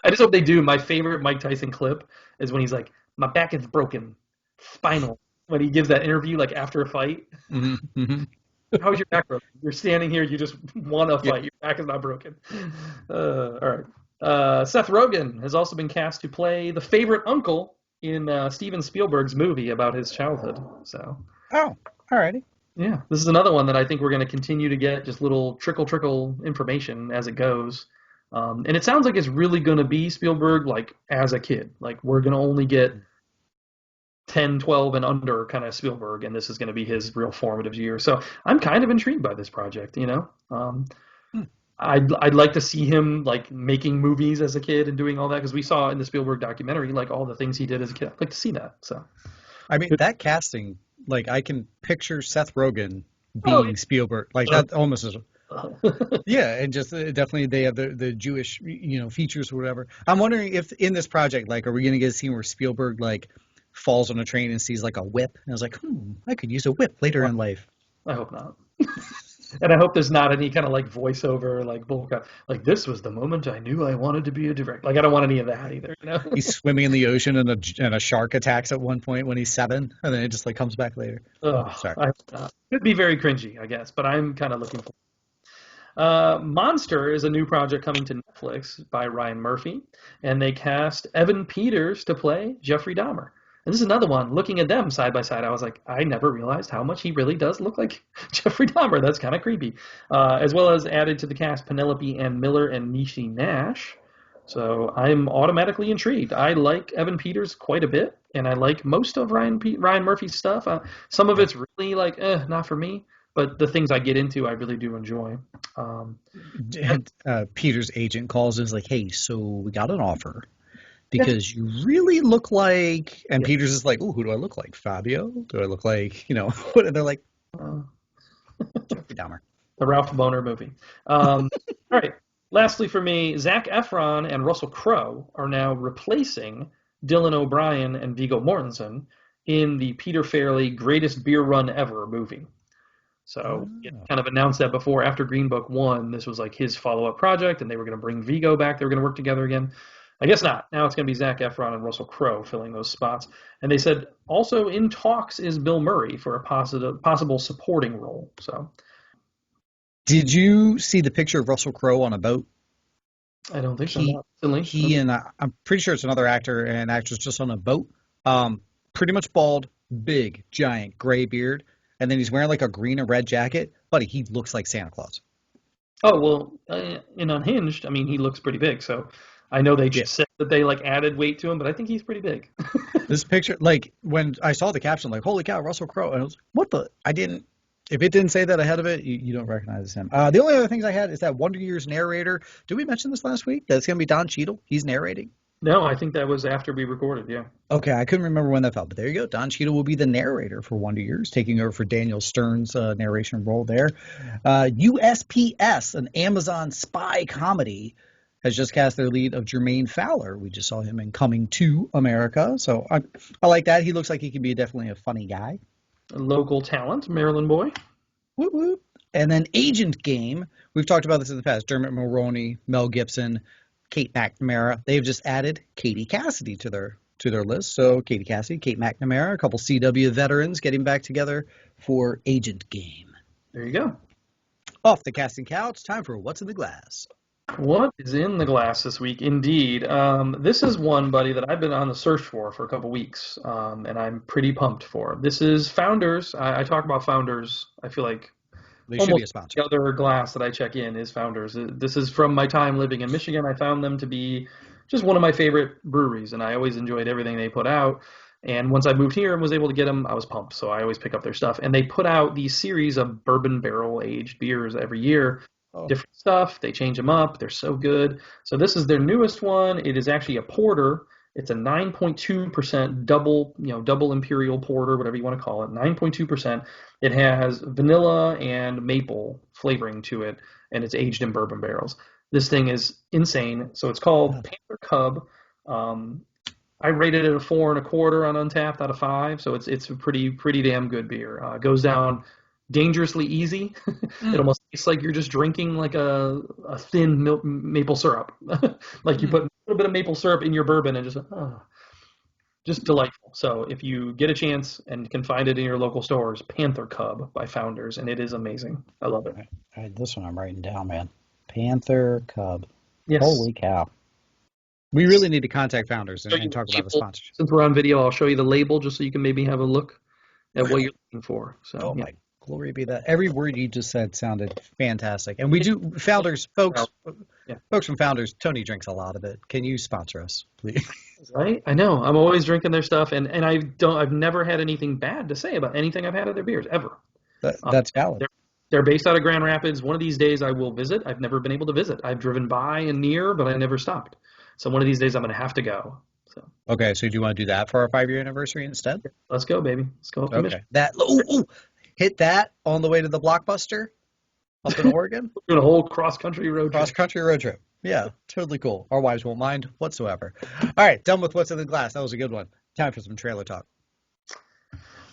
I just hope they do. My favorite Mike Tyson clip is when he's like, "My back is broken, spinal." When he gives that interview, like after a fight, Hmm. Hmm. how is your back broken? You're standing here, you just want to Yeah. fight. Your back is not broken. All right. Seth Rogen has also been cast to play the favorite uncle in Steven Spielberg's movie about his childhood. So, Oh, alrighty. yeah, this is another one that I think we're going to continue to get just little trickle information as it goes. And it sounds like it's really going to be Spielberg like as a kid. Like we're going to only get 10, 12, and under kind of Spielberg, and this is going to be his real formative year. So I'm kind of intrigued by this project. Hmm. I'd like to see him like making movies as a kid and doing all that because we saw in the Spielberg documentary like all the things he did as a kid. I'd like to see that. So, I mean, that casting, like I can picture Seth Rogen oh, being Spielberg, like that almost is. yeah. Yeah, and just definitely they have the Jewish features or whatever. I'm wondering if in this project, like, are we gonna get a scene where Spielberg like falls on a train and sees like a whip, and I was like, I could use a whip later in life. I hope not. And I hope there's not any kind of like voiceover, like bullcrap. Like this was the moment I knew I wanted to be a director. Like I don't want any of that either. He's swimming in the ocean and a shark attacks at one point when he's 7, and then it just like comes back later. Ugh, Sorry. could be very cringy, I guess, but I'm kind of looking for. Monster is a new project coming to Netflix by Ryan Murphy, and they cast Evan Peters to play Jeffrey Dahmer. And this is another one. Looking at them side by side, I was like, I never realized how much he really does look like Jeffrey Dahmer. That's kind of creepy. As well as added to the cast Penelope Ann Miller and Niecy Nash. So I'm automatically intrigued. I like Evan Peters quite a bit, and I like most of Ryan Murphy's stuff. Some of Yeah. it's really like, not for me. But the things I get into, I really do enjoy. Um, Peter's agent calls and is like, "Hey, so we got an offer yeah, because you really look like," and yeah. Peter's is like, "Oh, who do I look like? Fabio? Do I look like what?" And they're like, Uh, Jeffrey Dahmer. the Ralph Boner movie. All right. Lastly, for me, Zac Efron and Russell Crowe are now replacing Dylan O'Brien and Viggo Mortensen in the Peter Farrelly Greatest Beer Run Ever movie. So it Oh. kind of announced that before, after Green Book won, this was like his follow-up project, and they were going to bring Vigo back. They were going to work together again. I guess not. Now it's going to be Zac Efron and Russell Crowe filling those spots. And they said also in talks is Bill Murray for a possible supporting role. So Did you see the picture of Russell Crowe on a boat? I don't think so. He Not silly. he and I'm pretty sure it's another actor and actress just on a boat. Pretty much bald, big, giant, gray beard, and then he's wearing like a green and red jacket. Buddy, he looks like Santa Claus. Oh well, in Unhinged, I mean, he looks pretty big. So I know they Yeah. said that they like added weight to him, but I think he's pretty big. This picture, like when I saw the caption, like "Holy cow, Russell Crowe," and I was like, "What the?" I didn't. If it didn't say that ahead of it, you don't recognize him. The only other things I had is that Wonder Years narrator. Did we mention this last week? That it's going to be Don Cheadle. He's narrating. No, I think that was after we recorded. Yeah. Okay, I couldn't remember when that fell, but there you go. Don Cheadle will be the narrator for Wonder Years, taking over for Daniel Stern's narration role there. USPS, an Amazon spy comedy, has just cast their lead of Jermaine Fowler. We just saw him in Coming to America, so I like that. He looks like he can be definitely a funny guy. Local talent, Maryland boy. Whoop, whoop. And then Agent Game. We've talked about this in the past. Dermot Mulroney, Mel Gibson, Kate McNamara. They've just added Katie Cassidy to their list. So Katie Cassidy, Kate McNamara, a couple CW veterans getting back together for Agent Game. There you go. Off the casting couch, time for What's in the Glass. What is in the glass this week? Indeed. This is one, buddy, that I've been on the search for a couple weeks, and I'm pretty pumped for. This is Founders. I talk about Founders, I feel like They should be a sponsor. the other glass that I check in is Founders. This is from my time living in Michigan. I found them to be just one of my favorite breweries, and I always enjoyed everything they put out. And once I moved here and was able to get them, I was pumped. So I always pick up their stuff. And they put out these series of bourbon barrel aged beers every year. Oh. Different stuff. They change them up. They're so good. So this is their newest one. It is actually a porter. It's a 9.2% double imperial porter, whatever you want to call it. 9.2%. It has vanilla and maple flavoring to it, and it's aged in bourbon barrels. This thing is insane. So it's called Panther Cub. Um, I rated it a 4.25 on Untapped out of 5. So it's a pretty damn good beer. Goes down dangerously easy. It Mm. almost tastes like you're just drinking like a thin maple syrup. Like you Mm. put a little bit of maple syrup in your bourbon and just delightful. So if you get a chance and can find it in your local stores, Panther Cub by Founders, and it is amazing. I love it. All right, this one I'm writing down, man. Panther Cub. Yes. Holy cow. We really need to contact Founders So and talk about the sponsorship. since we're on video, I'll show you the label just so you can maybe have a look at what Really? you're looking for. So Oh yeah. my glory be that. Every word you just said sounded fantastic. And we do, Founders, folks, Yeah. folks from Founders, Tony drinks a lot of it. Can you sponsor us, please? Right? I know. I'm always drinking their stuff, and I've never had anything bad to say about anything I've had of their beers ever. That's valid. They're based out of Grand Rapids. One of these days I will visit. I've never been able to visit. I've driven by and near, but I never stopped. So one of these days I'm going to have to go. So Okay, so do you want to do that for our 5-year anniversary instead? let's go, baby. Let's go up the mission. Okay. Hit that on the way to the Blockbuster up in Oregon. We're doing a whole cross-country road trip. Cross-country road trip. Yeah, totally cool. Our wives won't mind whatsoever. All right, done with what's in the glass. That was a good one. Time for some trailer talk.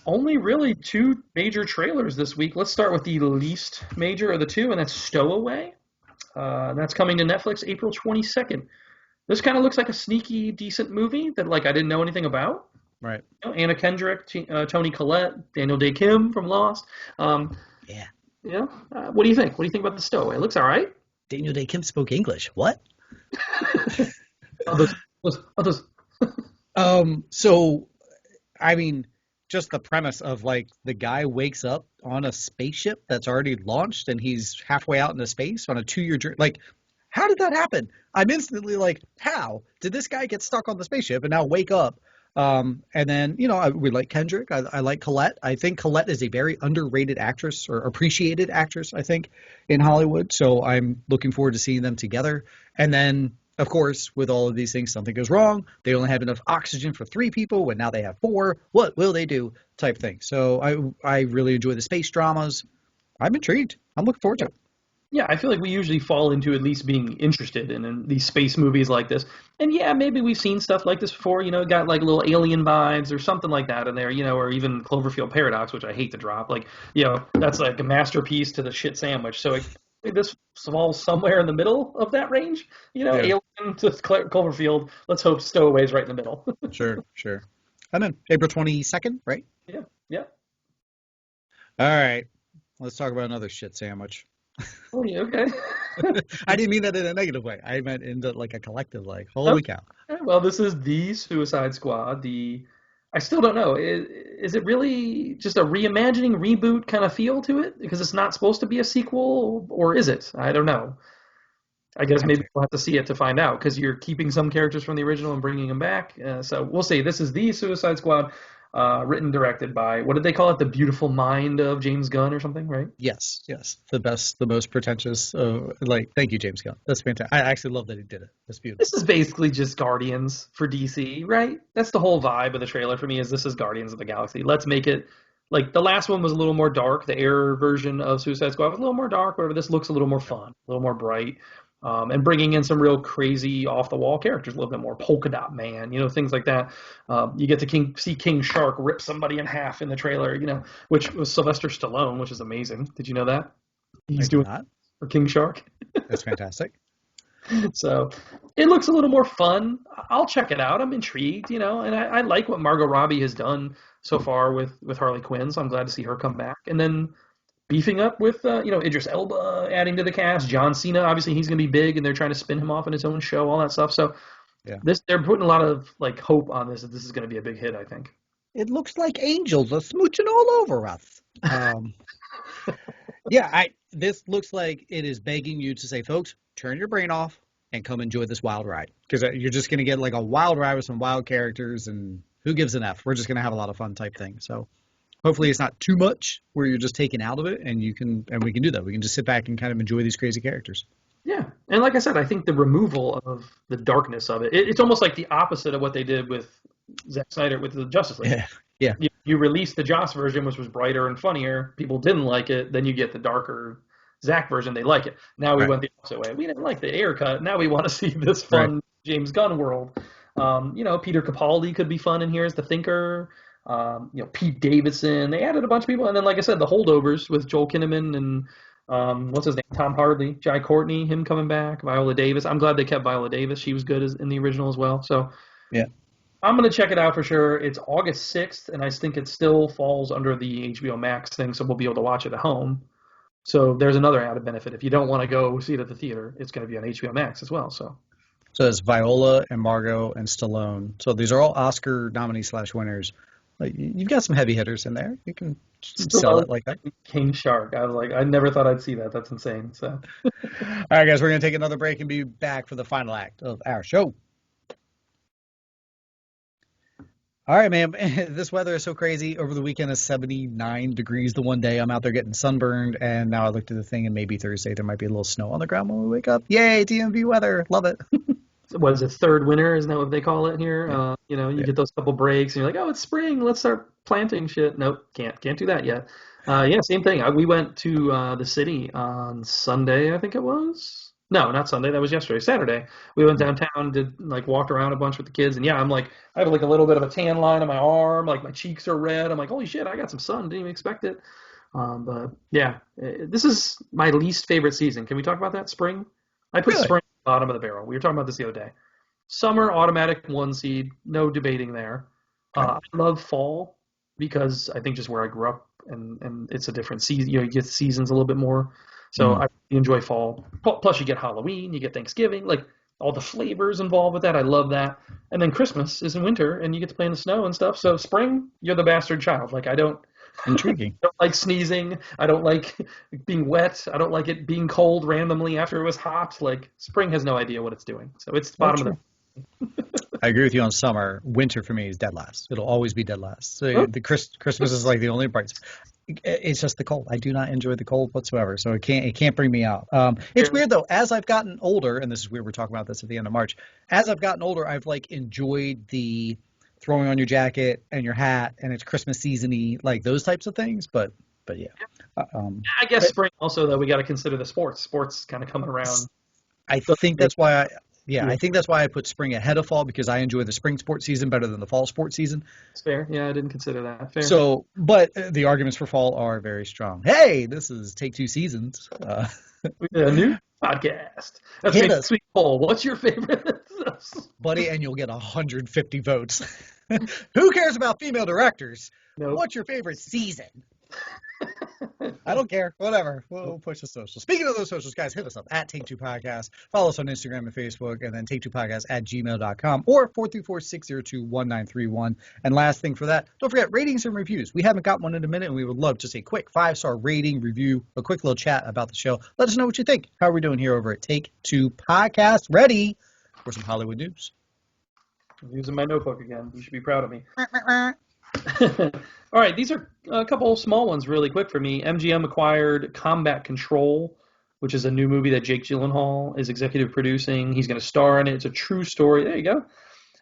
Only really 2 major trailers this week. Let's start with the least major of the 2, and that's Stowaway. That's coming to Netflix April 22nd. This kind of looks like a sneaky, decent movie that like I didn't know anything about. Right. You know, Anna Kendrick, Toni Collette, Daniel Day Kim from Lost. Yeah. What do you think? What do you think about the Stowaway? It looks all right. Daniel Day Kim spoke English. What? Others. So, I mean, just the premise of like the guy wakes up on a spaceship that's already launched and he's halfway out into space on a 2-year journey. Like, how did that happen? I'm instantly like, how did this guy get stuck on the spaceship and now wake up? And then, we like Kendrick. I like Colette. I think Colette is a very underrated actress or appreciated actress, I think, in Hollywood. So I'm looking forward to seeing them together. And then, of course, with all of these things, something goes wrong. They only have enough oxygen for 3 people when now they have 4. What will they do? Type thing. So I really enjoy the space dramas. I'm intrigued. I'm looking forward to it. Yeah, I feel like we usually fall into at least being interested in these space movies like this. And yeah, maybe we've seen stuff like this before, got like little alien vibes or something like that in there, or even Cloverfield Paradox, which I hate to drop. Like, that's like a masterpiece to the shit sandwich. So this falls somewhere in the middle of that range, Yeah. Alien to Cloverfield. Let's hope Stowaway's right in the middle. Sure. And then April 22nd, right? Yeah. All right. Let's talk about another shit sandwich. Oh, yeah, okay. I didn't mean that in a negative way. I meant in like a collective, like, holy cow. Well, this is the Suicide Squad. I still don't know. Is it really just a reimagining, reboot kind of feel to it? Because it's not supposed to be a sequel, or is it? I don't know. I guess maybe we'll have to see it to find out, because you're keeping some characters from the original and bringing them back. So we'll see. This is the Suicide Squad, written, directed by, what did they call it? The beautiful mind of James Gunn or something, right? Yes. The best, the most pretentious. Thank you, James Gunn. That's fantastic. I actually love that he did it. That's beautiful. This is basically just Guardians for DC, right? That's the whole vibe of the trailer for me, is this is Guardians of the Galaxy. Let's make it, like, the last one was a little more dark. The Air version of Suicide Squad was a little more dark, whatever. This looks a little more fun, a little more bright. And bringing in some real crazy off-the-wall characters, a little bit more Polka Dot Man, things like that. You get to see King Shark rip somebody in half in the trailer, which was Sylvester Stallone, which is amazing. Did you know that? He's doing that for King Shark. That's fantastic. So it looks a little more fun. I'll check it out. I'm intrigued, and I like what Margot Robbie has done so far with Harley Quinn, so I'm glad to see her come back. And then beefing up with, Idris Elba adding to the cast. John Cena, obviously, he's going to be big, and they're trying to spin him off in his own show, all that stuff. So they're putting a lot of hope on this, that this is going to be a big hit, I think. It looks like angels are smooching all over us. This looks like it is begging you to say, folks, turn your brain off and come enjoy this wild ride. Because you're just going to get like a wild ride with some wild characters, and who gives an F? We're just going to have a lot of fun type thing. So hopefully it's not too much where you're just taken out of it, and we can do that. We can just sit back and kind of enjoy these crazy characters. Yeah, and like I said, I think the removal of the darkness of it's almost like the opposite of what they did with Zack Snyder with the Justice League. Yeah. You released the Joss version, which was brighter and funnier. People didn't like it. Then you get the darker Zach version, they like it. Now we Right. went the opposite way. We didn't like the Ayer cut. Now we want to see this Right. fun James Gunn world. Peter Capaldi could be fun in here as the Thinker. Pete Davidson. They added a bunch of people, and then, like I said, the holdovers with Joel Kinnaman and what's his name, Tom Hardy, Jai Courtney, him coming back, Viola Davis. I'm glad they kept Viola Davis. She was good in the original as well. So Yeah. I'm gonna check it out for sure. It's August 6th, and I think it still falls under the HBO Max thing, so we'll be able to watch it at home. So there's another added benefit. If you don't want to go see it at the theater, it's going to be on HBO Max as well. So it's Viola and Margot and Stallone. So these are all Oscar nominees / winners. Like, you've got some heavy hitters in there. You can sell it like that. King Shark. I was like, I never thought I'd see that. That's insane. So, all right, guys, we're going to take another break and be back for the final act of our show. All right, man. This weather is so crazy. Over the weekend, it's 79 degrees the one day. I'm out there getting sunburned, and now I looked at the thing, and maybe Thursday there might be a little snow on the ground when we wake up. Yay, DMV weather. Love it. what is it, third winter? Isn't that what they call it here? Yeah. You get those couple breaks, and you're like, oh, it's spring. Let's start planting shit. Nope, can't do that yet. Same thing. We went to the city on Sunday, I think it was. No, not Sunday. That was yesterday. Saturday. We went downtown, walked around a bunch with the kids, and yeah, I'm like, I have like a little bit of a tan line on my arm, like my cheeks are red. I'm like, holy shit, I got some sun. Didn't even expect it. But yeah, this is my least favorite season. Can we talk about that? Spring? I put Really? spring at the bottom of the barrel. We were talking about this the other day. Summer, automatic 1 seed. No debating there. Okay. I love fall because I think just where I grew up and it's a different season. You get the seasons a little bit more. So I enjoy fall. Plus, you get Halloween, you get Thanksgiving, like all the flavors involved with that. I love that. And then Christmas is in winter, and you get to play in the snow and stuff. So spring, you're the bastard child. Like I don't Intriguing. like sneezing. I don't like being wet. I don't like it being cold randomly after it was hot. Like spring has no idea what it's doing. So it's the bottom of the. I agree with you on summer. Winter for me is dead last. It'll always be dead last. So the Christmas is like the only bright spot. It's just the cold. I do not enjoy the cold whatsoever, so it can't bring me out. It's weird though. As I've gotten older, and this is weird, we're talking about this at the end of March. As I've gotten older, I've enjoyed the throwing on your jacket and your hat, and it's Christmas season-y, like those types of things. But yeah. I guess spring also though we got to consider the sports. Sports kind of coming around. I think that's why I think that's why I put spring ahead of fall, because I enjoy the spring sports season better than the fall sports season. It's fair. Yeah, I didn't consider that. Fair. So, but the arguments for fall are very strong. Hey, this is Take Two Seasons. We did a new podcast. That's Hit a us. sweet poll. What's your favorite? Buddy, and you'll get 150 votes. Who cares about female directors? Nope. What's your favorite season? I don't care. Whatever. We'll push the socials. Speaking of those socials, guys, hit us up at Take Two Podcast. Follow us on Instagram and Facebook, and then Take2Podcast at gmail.com or 434-602-1931. And last thing for that, don't forget ratings and reviews. We haven't got one in a minute, and we would love just a quick 5-star rating, review, a quick little chat about the show. Let us know what you think. How are we doing here over at Take Two Podcast? Ready for some Hollywood news? I'm using my notebook again. You should be proud of me. All right, these are a couple small ones really quick for me. MGM acquired Combat Control, which is a new movie that Jake Gyllenhaal is executive producing. He's going to star in it. It's a true story. There you go.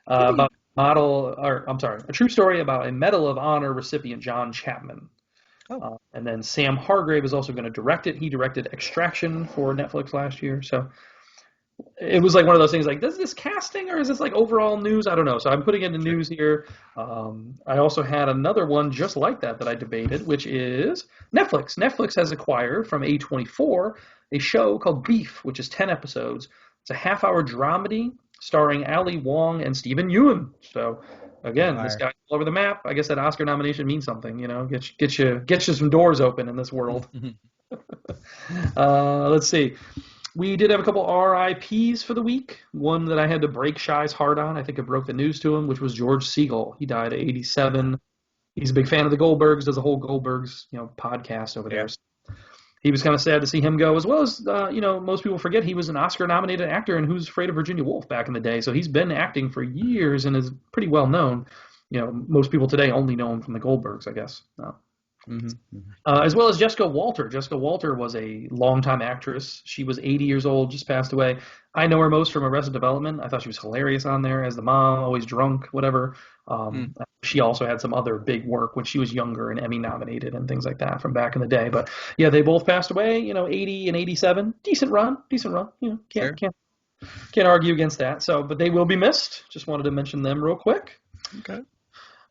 A true story about a Medal of Honor recipient, John Chapman. And then Sam Hargrave is also going to direct it. He directed Extraction for Netflix last year. So it was like one of those things like, does this casting or is this like overall news? I don't know. So I'm putting it in news here. I also had another one just like that I debated, which is Netflix. Netflix has acquired from A24 a show called Beef, which is 10 episodes. It's a half-hour dramedy starring Ali Wong and Stephen Yeun. So again, this guy's all over the map. I guess that Oscar nomination means something, get you some doors open in this world. Let's see. We did have a couple RIPs for the week. One that I had to break Shy's heart on. I think I broke the news to him, which was George Siegel. He died at 87. He's a big fan of the Goldbergs, does a whole Goldbergs, podcast over there. So he was kind of sad to see him go, as well as, most people forget he was an Oscar-nominated actor in Who's Afraid of Virginia Woolf back in the day. So he's been acting for years and is pretty well known. Most people today only know him from the Goldbergs, I guess. As well as Jessica Walter. Jessica Walter was a longtime actress. She was 80 years old, just passed away. I know her most from Arrested Development. I thought she was hilarious on there as the mom, always drunk, whatever. She also had some other big work when she was younger and Emmy nominated and things like that from back in the day. But yeah, they both passed away. 80 and 87. Decent run, decent run. Can't Sure. can't argue against that. So, but they will be missed. Just wanted to mention them real quick. Okay.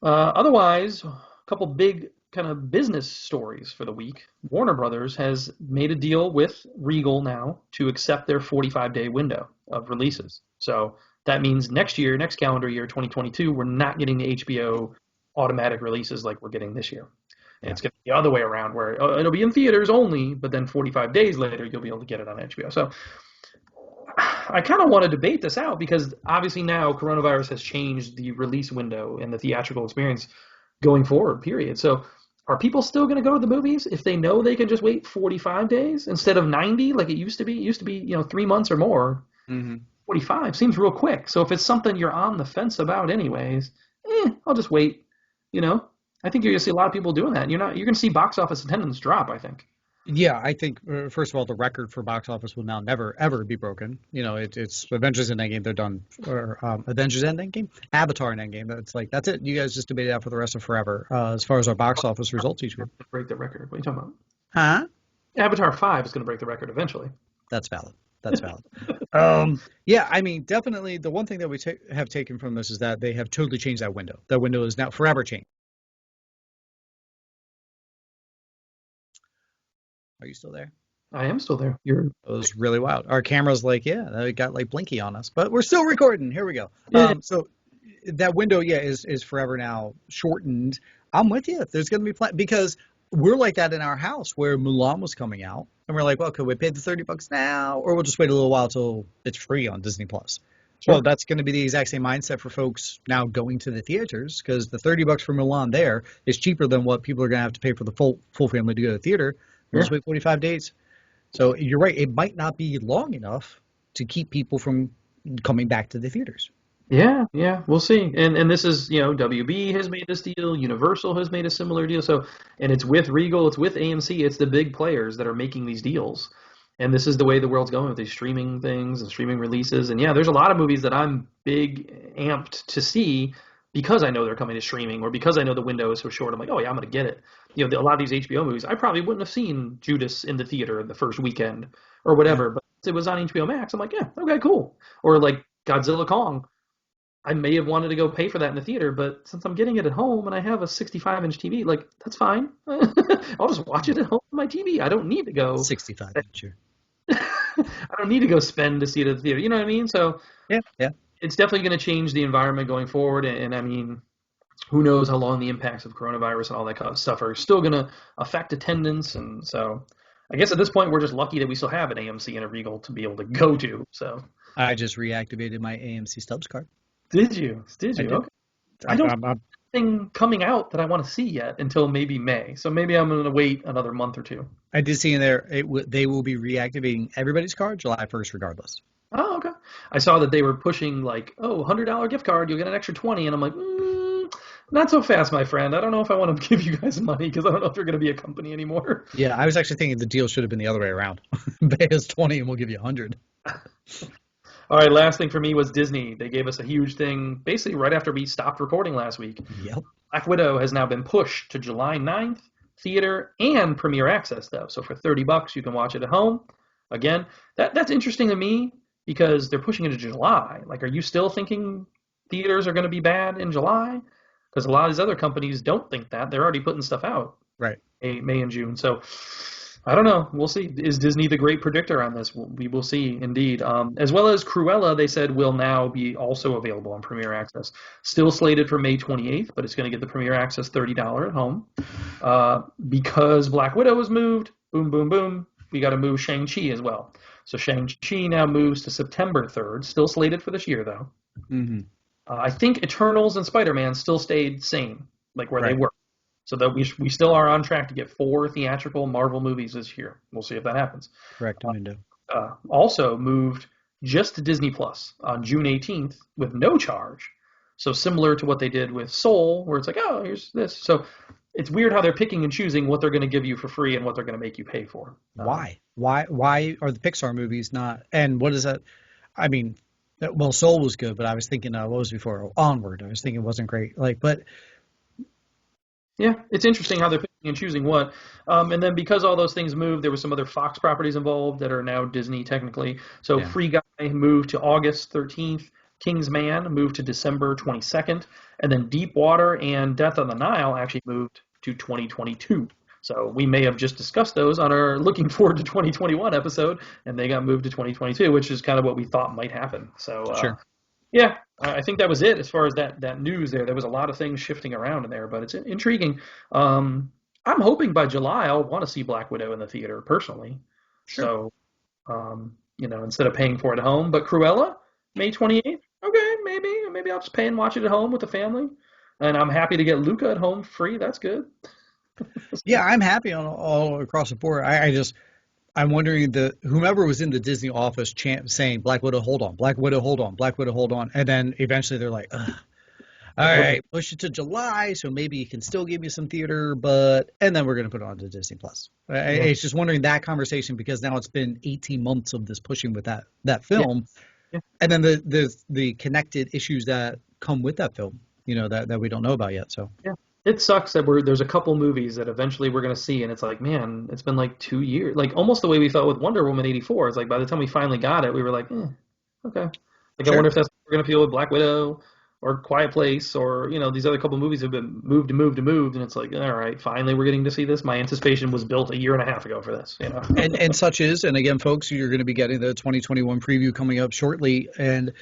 Otherwise, a couple big kind of business stories for the week. Warner Brothers has made a deal with Regal now to accept their 45-day window of releases. So that means next year, next calendar year, 2022, we're not getting the HBO automatic releases like we're getting this year. And Yeah. it's going to be the other way around where it'll be in theaters only, but then 45 days later, you'll be able to get it on HBO. So I kind of want to debate this out because obviously now coronavirus has changed the release window and the theatrical experience going forward, period. So are people still going to go to the movies if they know they can just wait 45 days instead of 90 like it used to be? It used to be, 3 months or more. Mm-hmm. 45 seems real quick. So if it's something you're on the fence about anyways, I'll just wait. I think you're going to see a lot of people doing that. You're going to see box office attendance drop, I think. Yeah, I think first of all, the record for box office will now never ever be broken. It's Avengers and Endgame. They're done. Or Avengers and Endgame, Avatar and Endgame. That's it. You guys just debate it out for the rest of forever. As far as our box office results each week. Break the record. What are you talking about? Huh? Avatar 5 is going to break the record eventually. That's valid. That's valid. Yeah, I mean, definitely the one thing that we have taken from this is that they have totally changed that window. That window is now forever changed. Are you still there? I am still there. It was really wild. Our camera's it got like blinky on us, but we're still recording. Here we go. Yeah. So that window, is forever now shortened. I'm with you. There's going to be because we're like that in our house where Mulan was coming out, and we're like, well, could we pay the $30 now, or we'll just wait a little while till it's free on Disney Plus. Sure. Well, that's going to be the exact same mindset for folks now going to the theaters because the $30 for Mulan there is cheaper than what people are going to have to pay for the full family to go to the theater. We'll just wait 45 days. So you're right. It might not be long enough to keep people from coming back to the theaters. Yeah, we'll see. And this is, WB has made this deal, Universal has made a similar deal. So, and it's with Regal, it's with AMC, it's the big players that are making these deals. And this is the way the world's going with these streaming things and streaming releases. And yeah, there's a lot of movies that I'm big amped to see because I know they're coming to streaming or because I know the window is so short. I'm like, oh yeah, I'm going to get it. A lot of these HBO movies, I probably wouldn't have seen Judas in the theater the first weekend or whatever, but it was on HBO Max. I'm like, yeah, okay, cool. Or like Godzilla Kong. I may have wanted to go pay for that in the theater, but since I'm getting it at home and I have a 65-inch TV, like, that's fine. I'll just watch it at home on my TV. I don't need to go 65-inch. I don't need to go spend to see it at the theater. You know what I mean? So yeah. It's definitely going to change the environment going forward. And I mean, who knows how long the impacts of coronavirus and all that kind of stuff are still going to affect attendance. And so I guess at this point, we're just lucky that we still have an AMC and a Regal to be able to go to. So I just reactivated my AMC Stubs card. Did you? I did. Okay. I don't have anything coming out that I want to see yet until maybe May. So maybe I'm going to wait another month or two. I did see in there they will be reactivating everybody's card July 1st regardless. Oh, okay. I saw that they were pushing like, $100 gift card, you'll get an extra 20, and I'm like, not so fast, my friend. I don't know if I want to give you guys money because I don't know if you're going to be a company anymore. Yeah, I was actually thinking the deal should have been the other way around. Pay us 20 and we'll give you 100. All right, last thing for me was Disney. They gave us a huge thing basically right after we stopped recording last week. Yep. Black Widow has now been pushed to July 9th, theater and premiere access, though. So for $30, you can watch it at home. Again, that's interesting to me because they're pushing it to July. Like, are you still thinking theaters are going to be bad in July? Because a lot of these other companies don't think that. They're already putting stuff out. Right. May and June. So I don't know. We'll see. Is Disney the great predictor on this? We will see, indeed. As well as Cruella, they said will now be also available on Premiere Access. Still slated for May 28th, but it's going to get the Premiere Access $30 at home. Because Black Widow was moved, boom, boom, boom, we got to move Shang-Chi as well. So Shang-Chi now moves to September 3rd. Still slated for this year, though. Mm-hmm. I think Eternals and Spider-Man still stayed same, like where they were. So that we still are on track to get 4 theatrical Marvel movies this year. We'll see if that happens. Correct, window. Also moved just to Disney Plus on June 18th with no charge. So similar to what they did with Soul, where it's like, oh, here's this. So it's weird how they're picking and choosing what they're going to give you for free and what they're going to make you pay for. Why? Why are the Pixar movies not? And what is that? I mean, well, Soul was good, but I was thinking, what was before? Onward. I was thinking it wasn't great. But Yeah, it's interesting how they're picking and choosing what. And then because all those things moved, there was some other Fox properties involved that are now Disney technically. So Yeah, Free Guy moved to August 13th. King's Man moved to December 22nd. And then Deep Water and Death on the Nile actually moved to 2022. So we may have just discussed those on our looking forward to 2021 episode, and they got moved to 2022, which is kind of what we thought might happen. So sure. yeah, I think that was it as far as that news there. There was a lot of things shifting around in there, but it's intriguing. I'm hoping by July I'll want to see Black Widow in the theater personally. Sure. So, instead of paying for it at home. But Cruella, May 28th. Okay, maybe I'll just pay and watch it at home with the family. And I'm happy to get Luca at home free. That's good. Yeah, I'm happy on all across the board. I'm wondering whomever was in the Disney office saying Black Widow, hold on, Black Widow, hold on, Black Widow, hold on, and then eventually they're like, ugh, all right, push it to July, so maybe you can still give me some theater, and then we're going to put it on to Disney Plus. Yeah, It's just wondering that conversation because now it's been 18 months of this pushing with that yeah, film, yeah. and then the connected issues that come with that film, that we don't know about yet. So Yeah. It sucks that there's a couple movies that eventually we're gonna see, and it's like, man, it's been like 2 years. Like almost the way we felt with Wonder Woman '84. It's like by the time we finally got it, we were like, okay. Like I sure. wonder if that's what we're gonna feel with Black Widow or Quiet Place or these other couple movies have been moved and moved and moved, and it's like, all right, finally we're getting to see this. My anticipation was built a year and a half ago for this. And such is, and again, folks, you're going to be getting the 2021 preview coming up shortly, and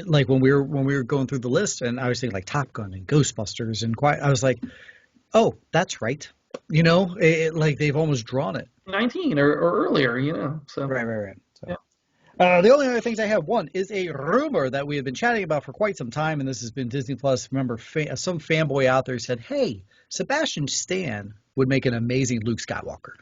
like when we were going through the list, and I was thinking like Top Gun and Ghostbusters and I was like, oh, that's right. Like they've almost drawn it. 19 or earlier. So Right, right, right. So, yeah, the only other things I have, one is a rumor that we have been chatting about for quite some time, and this has been Disney Plus. Remember, some fanboy out there said, "Hey, Sebastian Stan would make an amazing Luke Skywalker."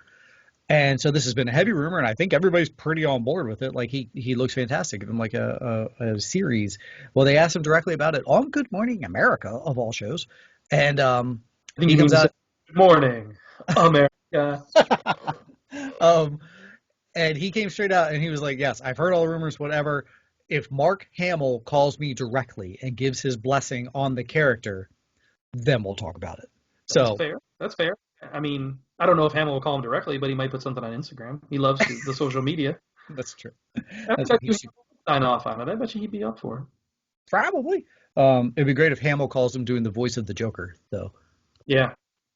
And so this has been a heavy rumor, and I think everybody's pretty on board with it. Like he looks fantastic, give him like a series. Well, they asked him directly about it on Good Morning America of all shows, and I think he you mean comes to say, out. good morning, America. um, and he came straight out and he was like, "Yes, I've heard all the rumors, whatever. If Mark Hamill calls me directly and gives his blessing on the character, then we'll talk about it." That's So fair. That's fair. I mean, I don't know if Hamill will call him directly, but he might put something on Instagram. He loves the social media. that's true. I That's bet you he's he'd sign off on it. I bet you he'd be up for it. probably. It'd be great if Hamill calls him doing the voice of the Joker, though. Yeah.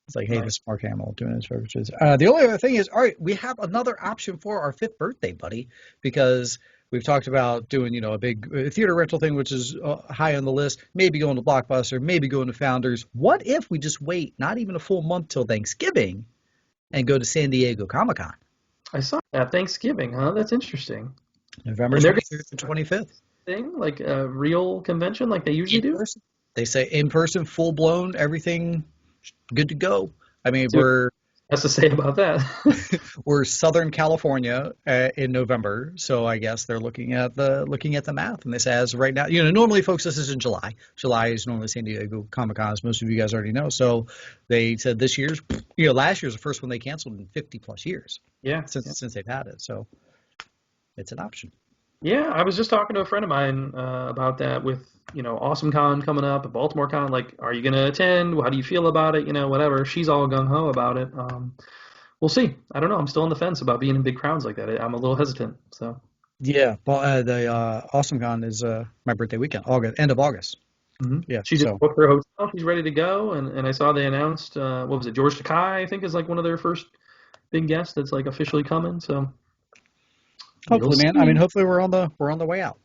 It's like, hey, Nice. this is Mark Hamill doing his purchases. The only other thing is, all right, we have another option for our fifth birthday, buddy, because we've talked about doing, a big theater rental thing, which is high on the list. Maybe going to Blockbuster, maybe going to Founders. What if we just wait not even a full month till Thanksgiving and go to San Diego Comic Con, I saw that Thanksgiving, huh? That's interesting. November And they're going 23rd and 25th, to thing like a real convention like they usually in do. person? They say in person, full blown, everything good to go. I mean, See what has to say about that. we're Southern California in November, so I guess they're looking at the math, and this as right now. Normally, folks, this is in July. July is normally San Diego Comic Con, as most of you guys already know. So they said this year's, last year's the first one they canceled in 50 plus years Yeah. since they've had it. So it's an option. Yeah, I was just talking to a friend of mine about that with, Awesome Con coming up, and Baltimore Con. Like, are you going to attend? How do you feel about it? Whatever. She's all gung ho about it. We'll see. I don't know. I'm still on the fence about being in big crowds like that. I'm a little hesitant. So, Yeah, but the Awesome Con is my birthday weekend, end of August. Yeah, she just so booked her hotel. She's ready to go. And I saw they announced, what was it? George Takei, I think, is like one of their first big guests that's like officially coming. So, we'll hopefully, man. I mean, see. hopefully we're on the way out.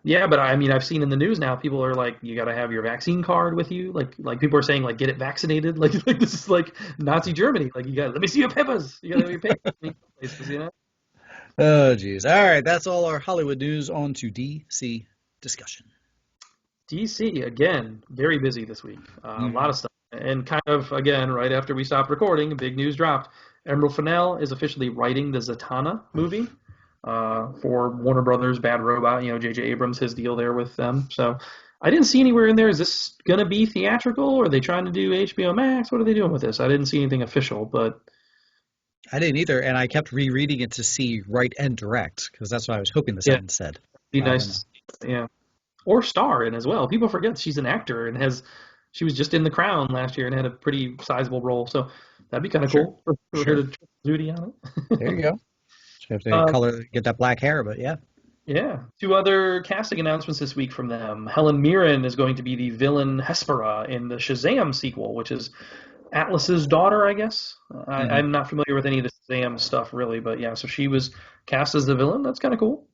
Yeah, but I mean, I've seen in the news now, people are like, you got to have your vaccine card with you. Like people are saying, like, get it vaccinated. Like this is like Nazi Germany. Like, let me see your papers. You got to have your papers. Places. Oh, geez. All right, that's all our Hollywood news. On to DC discussion. DC again, very busy this week. A lot Mm. of stuff, and kind of again, right after we stopped recording, big news dropped. Emerald Fennell is officially writing the Zatanna movie for Warner Brothers. Bad Robot. J.J. Abrams, his deal there with them. So I didn't see anywhere in there. Is this gonna be theatrical? Or are they trying to do HBO Max? What are they doing with this? I didn't see anything official, but I didn't either, and I kept rereading it to see write and direct because that's what I was hoping the yeah, sentence said. be I don't know. nice. Yeah, or star in as well. People forget she's an actor and has she was just in The Crown last year and had a pretty sizable role. So that'd be kind of Sure, cool for her sure. to triple duty on There it. you go. So you have to um, color, get that black hair, but yeah. yeah. Two other casting announcements this week from them. Helen Mirren is going to be the villain Hespera in the Shazam sequel, which is Atlas's daughter, I guess. Hmm. I'm not familiar with any of the Shazam stuff really, but yeah, so she was cast as the villain. That's kind of cool.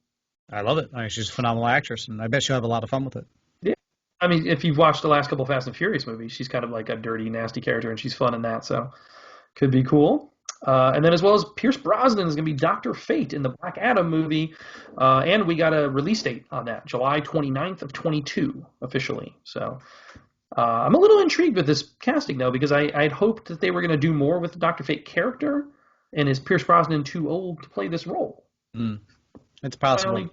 I love it. I mean, she's a phenomenal actress, and I bet she'll have a lot of fun with it. Yeah. I mean, if you've watched the last couple Fast and Furious movies, she's kind of like a dirty, nasty character, and she's fun in that, so could be cool. And then as well as Pierce Brosnan is going to be Dr. Fate in the Black Adam movie, and we got a release date on that, July 29th of 22 officially. So I'm a little intrigued with this casting though, because I'd hoped that they were going to do more with the Dr. Fate character, and is Pierce Brosnan too old to play this role? Mm, it's I possible. only,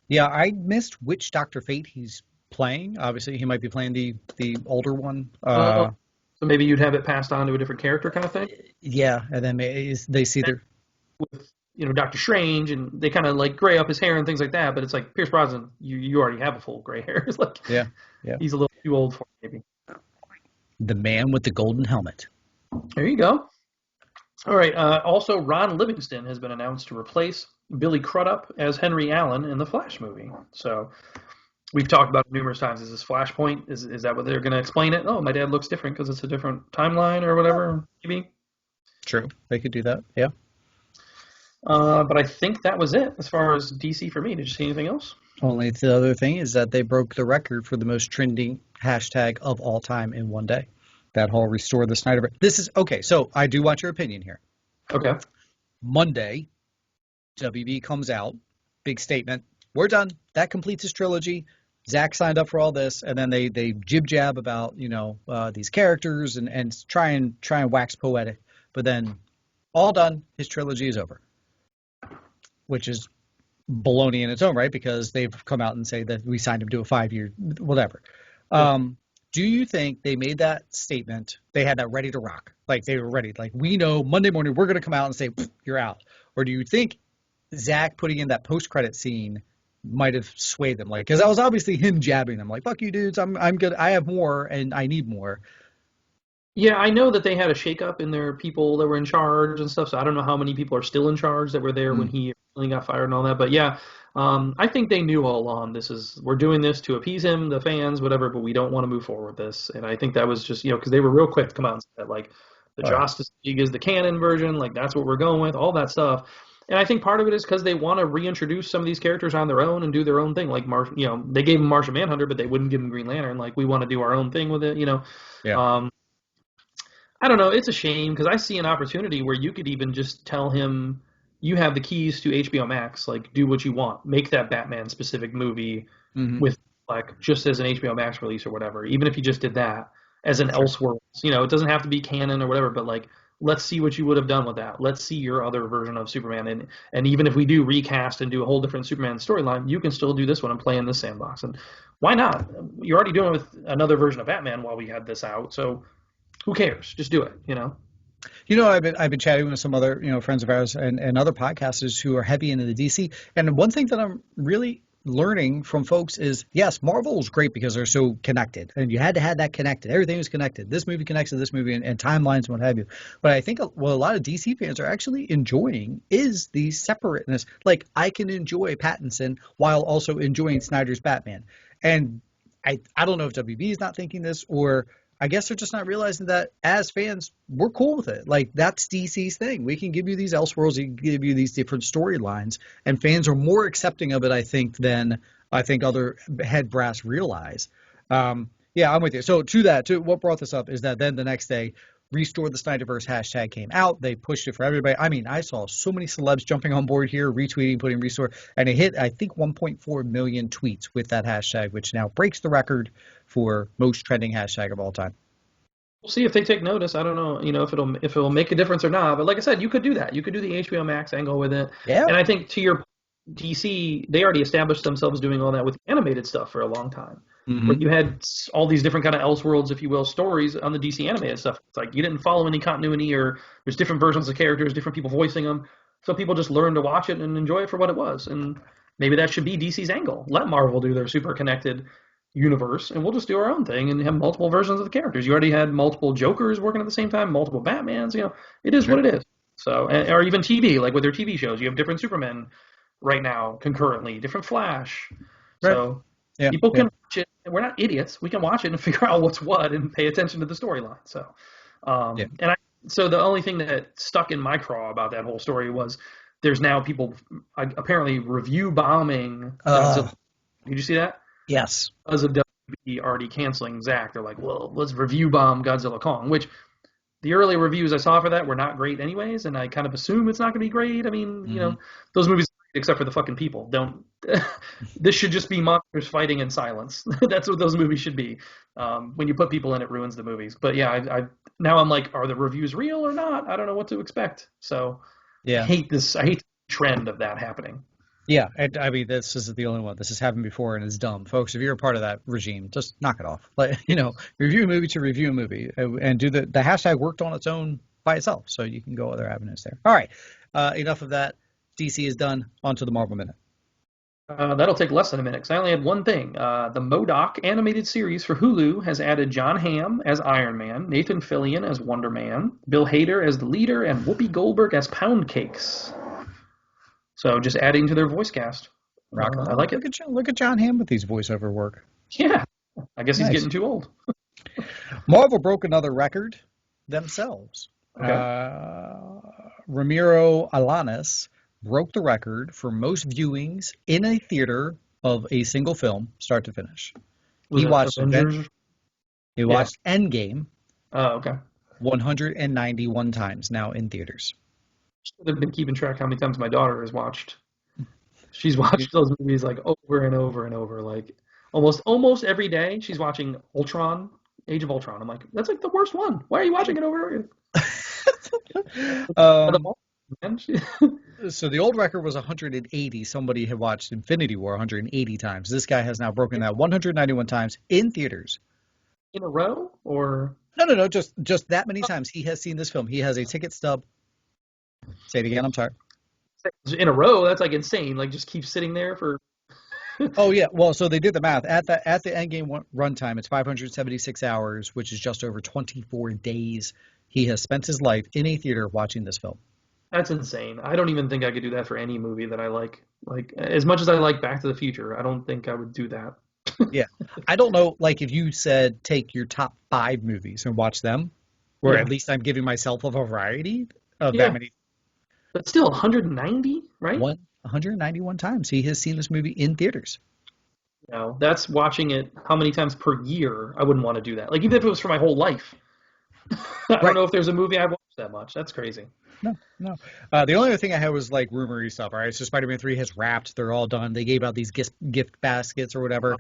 Yeah, I missed which Doctor Fate he's playing. Obviously, he might be playing the older one. uh, so maybe you'd have it passed on to a different character kind of thing. Yeah, and then they see their With Doctor Strange, and they kind of like gray up his hair and things like that. But it's like Pierce Brosnan, you already have a full gray hair. It's like yeah, yeah. he's a little too old for it, maybe. The man with the golden helmet. There you go. All right. Also, Ron Livingston has been announced to replace Billy Crudup as Henry Allen in the Flash movie. So we've talked about it numerous times. Is this Flashpoint? Is that what they're going to explain it? Oh, my dad looks different because it's a different timeline or whatever. Maybe. True, they could do that. Yeah. But I think that was it as far as DC for me. Did you see anything else? Only the other thing is that they broke the record for the most trending hashtag of all time in one day. That whole restore the Snyder. This is okay. So I do want your opinion here. Okay. Monday, WB comes out, big statement. We're done. That completes his trilogy. Zach signed up for all this, and then they jib jab about these characters and try and wax poetic. But then, all done. His trilogy is over, which is baloney in its own right because they've come out and say that we signed him to a 5-year whatever. Yeah. Do you think they made that statement? They had that ready to rock, like they were ready. Like we know Monday morning we're going to come out and say you're out. Or do you think Zach putting in that post-credit scene might have swayed them? Like because that was obviously him jabbing them, like fuck you dudes, I'm good. I have more and I need more. Yeah, I know that they had a shakeup in their people that were in charge and stuff. So I don't know how many people are still in charge that were there when he originally got fired and all that. But yeah, I think they knew all along we're doing this to appease him, the fans, whatever. But we don't want to move forward with this. And I think that was just because they were real quick to come out and say that like the All right. Justice League is the canon version, like that's what we're going with, all that stuff. And I think part of it is because they want to reintroduce some of these characters on their own and do their own thing. Like they gave him Martian Manhunter, but they wouldn't give him Green Lantern. Like we want to do our own thing with it. Yeah. I don't know. It's a shame because I see an opportunity where you could even just tell him you have the keys to HBO Max. Like, do what you want. Make that Batman specific movie Mm-hmm. with like just as an HBO Max release or whatever. Even if you just did that as an Sure. Elseworlds, it doesn't have to be canon or whatever. But like, let's see what you would have done with that. Let's see your other version of Superman. And even if we do recast and do a whole different Superman storyline, you can still do this one and play in this sandbox. And why not? You're already doing it with another version of Batman while we had this out. So who cares? Just do it. I've been chatting with some other friends of ours and other podcasters who are heavy into the DC. And one thing that I'm really learning from folks is yes, Marvel is great because they're so connected, and you had to have that connected. Everything was connected. This movie connects to this movie and timelines and what have you. But I think what a lot of DC fans are actually enjoying is the separateness. Like I can enjoy Pattinson while also enjoying Snyder's Batman. And I don't know if WB is not thinking this or I guess they're just not realizing that as fans, we're cool with it. Like that's DC's thing. We can give you these Elseworlds, we can give you these different storylines, and fans are more accepting of it, I think, than I think other head brass realize. Yeah, I'm with you. So to what brought this up is that then the next day, Restore the Snyderverse hashtag came out. They pushed it for everybody. I mean, I saw so many celebs jumping on board here, retweeting, putting Restore, and it hit, I think, 1.4 million tweets with that hashtag, which now breaks the record for most trending hashtag of all time. We'll see if they take notice. I don't know, if it'll make a difference or not. But like I said, you could do that. You could do the HBO Max angle with it. Yeah. And I think to your DC, they already established themselves doing all that with animated stuff for a long time. Mm-hmm. But you had all these different kind of Elseworlds, if you will, stories on the DC animated stuff. It's like you didn't follow any continuity, or there's different versions of characters, different people voicing them. So people just learned to watch it and enjoy it for what it was. And maybe that should be DC's angle. Let Marvel do their super connected universe, and we'll just do our own thing and have multiple versions of the characters. You already had multiple Jokers working at the same time, multiple Batmans. It is Sure. what it is. So, or even TV, like with their TV shows, you have different Supermen right now concurrently, different Flash. Right. So Yeah. people Yeah. can watch it. We're not idiots. We can watch it and figure out what's what and pay attention to the storyline. So, Yeah. so the only thing that stuck in my craw about that whole story was there's now people apparently review bombing Godzilla. Did you see that? Yes. Because of WWE already canceling Zack, they're like, well, let's review bomb Godzilla Kong, which the early reviews I saw for that were not great anyways, and I kind of assume it's not going to be great. I mean, those movies, except for the fucking people, don't. This should just be monsters fighting in silence. That's what those movies should be. When you put people in, it ruins the movies. But yeah, I now I'm like, are the reviews real or not? I don't know what to expect. So I hate this. I hate the trend of that happening. Yeah, and I mean, this isn't the only one. This has happened before, and it's dumb, folks. If you're a part of that regime, just knock it off. Like, review a movie to review a movie, and do the hashtag worked on its own by itself, so you can go other avenues there. All right, enough of that. DC is done. On to the Marvel Minute. That'll take less than a minute because I only had one thing. The MODOK animated series for Hulu has added John Hamm as Iron Man, Nathan Fillion as Wonder Man, Bill Hader as the leader, and Whoopi Goldberg as Pound Cakes. So just adding to their voice cast. I like it. Look at John Hamm with these voiceover work. Yeah. I guess he's getting too old. Marvel broke another record themselves. Okay. Ramiro Alanis broke the record for most viewings in a theater of a single film, start to finish. He watched Endgame. Oh, okay. 191 times now in theaters. I've been keeping track how many times my daughter has watched. She's watched those movies like over and over and over, like almost every day. She's watching Age of Ultron. I'm like, that's like the worst one. Why are you watching it over? So the old record was 180. Somebody had watched Infinity War 180 times. This guy has now broken that 191 times in theaters. In a row, or no, just that many times he has seen this film. He has a ticket stub. Say it again. I'm sorry. In a row, that's like insane. Like just keep sitting there for. Oh yeah. Well, so they did the math at the Endgame runtime. It's 576 hours, which is just over 24 days. He has spent his life in a theater watching this film. That's insane. I don't even think I could do that for any movie that I like. Like as much as I like Back to the Future, I don't think I would do that. Yeah. I don't know. Like if you said take your top 5 movies and watch them, or at least I'm giving myself a variety of that many. But still 190, right? 191 times he has seen this movie in theaters. No, that's watching it how many times per year. I wouldn't want to do that. Like even if it was for my whole life. I don't know if there's a movie I've watched that much. That's crazy. No. The only other thing I had was like rumory stuff. All right, so Spider-Man 3 has wrapped. They're all done. They gave out these gift baskets or whatever.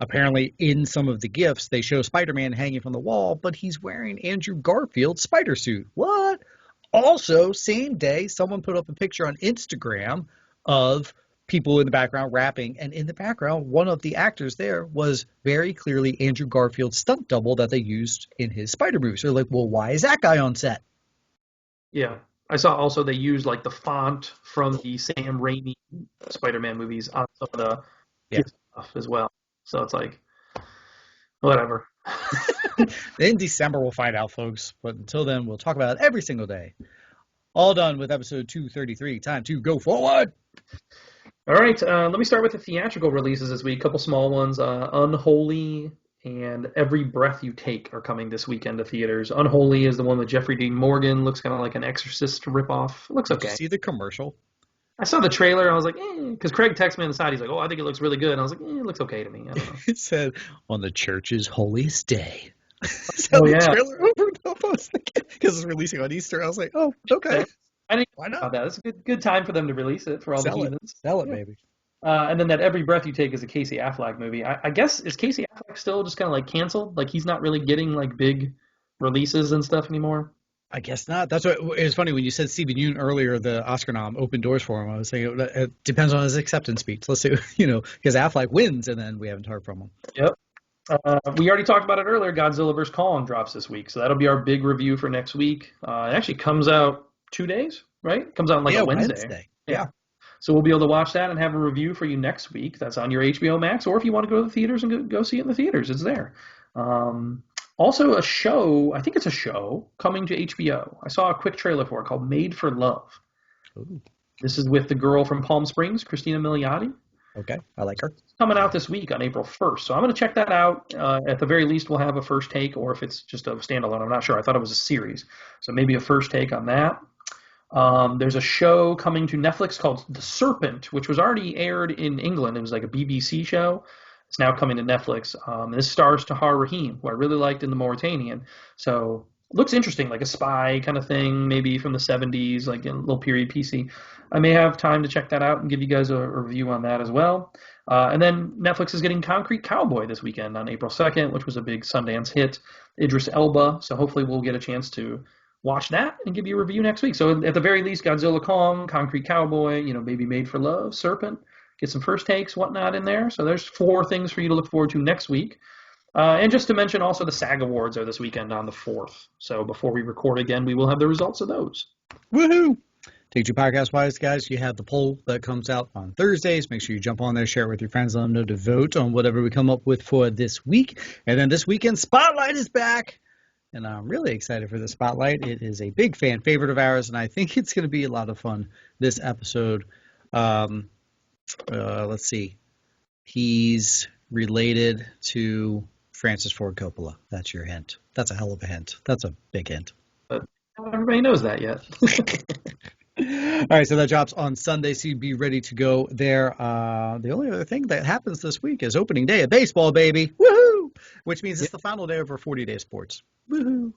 Apparently, in some of the gifts, they show Spider-Man hanging from the wall, but he's wearing Andrew Garfield's spider suit. What? Also, same day, someone put up a picture on Instagram of people in the background rapping, and in the background, one of the actors there was very clearly Andrew Garfield's stunt double that they used in his Spider movie. So they're like, well, why is that guy on set? Yeah. I saw also they used like the font from the Sam Raimi Spider-Man movies on some of the stuff as well. So it's like, whatever. In December, we'll find out, folks. But until then, we'll talk about it every single day. All done with episode 233. Time to go forward. All right. Let me start with the theatrical releases this week. A couple small ones. Unholy and Every Breath You Take are coming this weekend to theaters. Unholy is the one with Jeffrey Dean Morgan. Looks kind of like an Exorcist ripoff. It looks okay. Did you see the commercial? I saw the trailer. I was like, because Craig texted me on the side. He's like, I think it looks really good. And I was like, it looks okay to me. I don't know. It said, on the church's holiest day. The trailer because it's releasing on Easter. I was like, oh, okay. I didn't Why not? about that. It's a good time for them to release it for all the heathens. Sell it, baby. And then that Every Breath You Take is a Casey Affleck movie. I guess, is Casey Affleck still just kind of like canceled? Like he's not really getting like big releases and stuff anymore? I guess not. That's what it was funny when you said Stephen Yeun earlier, the Oscar nom opened doors for him. I was saying it depends on his acceptance speech. Let's see, because Affleck wins and then we haven't heard from him. Yep. We already talked about it earlier. Godzilla vs. Kong drops this week. So that'll be our big review for next week. It actually comes out 2 days, right? It comes out on like a Wednesday. Yeah. So we'll be able to watch that and have a review for you next week. That's on your HBO Max, or if you want to go to the theaters and go see it in the theaters, it's there. Also, a show, I think it's a show, coming to HBO. I saw a quick trailer for it called Made for Love. Ooh. This is with the girl from Palm Springs, Christina Milioti. Okay, I like her. It's coming out this week on April 1st. So I'm going to check that out. At the very least, we'll have a first take, or if it's just a standalone, I'm not sure. I thought it was a series. So maybe a first take on that. There's a show coming to Netflix called The Serpent, which was already aired in England. It was like a BBC show. It's now coming to Netflix. This stars Tahar Rahim, who I really liked in The Mauritanian. So it looks interesting, like a spy kind of thing, maybe from the 70s, like a little period PC. I may have time to check that out and give you guys a review on that as well. And then Netflix is getting Concrete Cowboy this weekend on April 2nd, which was a big Sundance hit. Idris Elba. So hopefully we'll get a chance to watch that and give you a review next week. So at the very least, Godzilla Kong, Concrete Cowboy, Baby Made for Love, Serpent, get some first takes, whatnot in there. So there's 4 things for you to look forward to next week. And just to mention also the SAG Awards are this weekend on the 4th. So before we record again, we will have the results of those. Woohoo! Take Two Podcast Wise, guys. You have the poll that comes out on Thursdays. Make sure you jump on there, share it with your friends, let them know to vote on whatever we come up with for this week. And then this weekend, Spotlight is back. And I'm really excited for the Spotlight. It is a big fan favorite of ours, and I think it's going to be a lot of fun this episode. Let's see. He's related to Francis Ford Coppola. That's your hint. That's a hell of a hint. That's a big hint. But not everybody knows that yet. All right, so that drops on Sunday, so you'd be ready to go there. The only other thing that happens this week is opening day of baseball, baby. Woohoo! Which means it's the final day of our 40-day sports. Woohoo!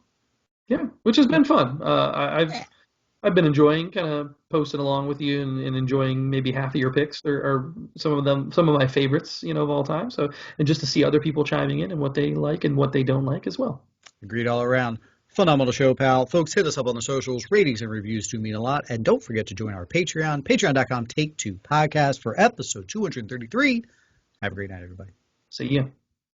Yeah, which has been fun. I've been enjoying kind of posting along with you and enjoying maybe half of your picks or some of my favorites, of all time. So, and just to see other people chiming in and what they like and what they don't like as well. Agreed all around. Phenomenal show, pal. Folks, hit us up on the socials. Ratings and reviews do mean a lot. And don't forget to join our Patreon, patreon.com, Take Two Podcast for episode 233. Have a great night, everybody. See ya.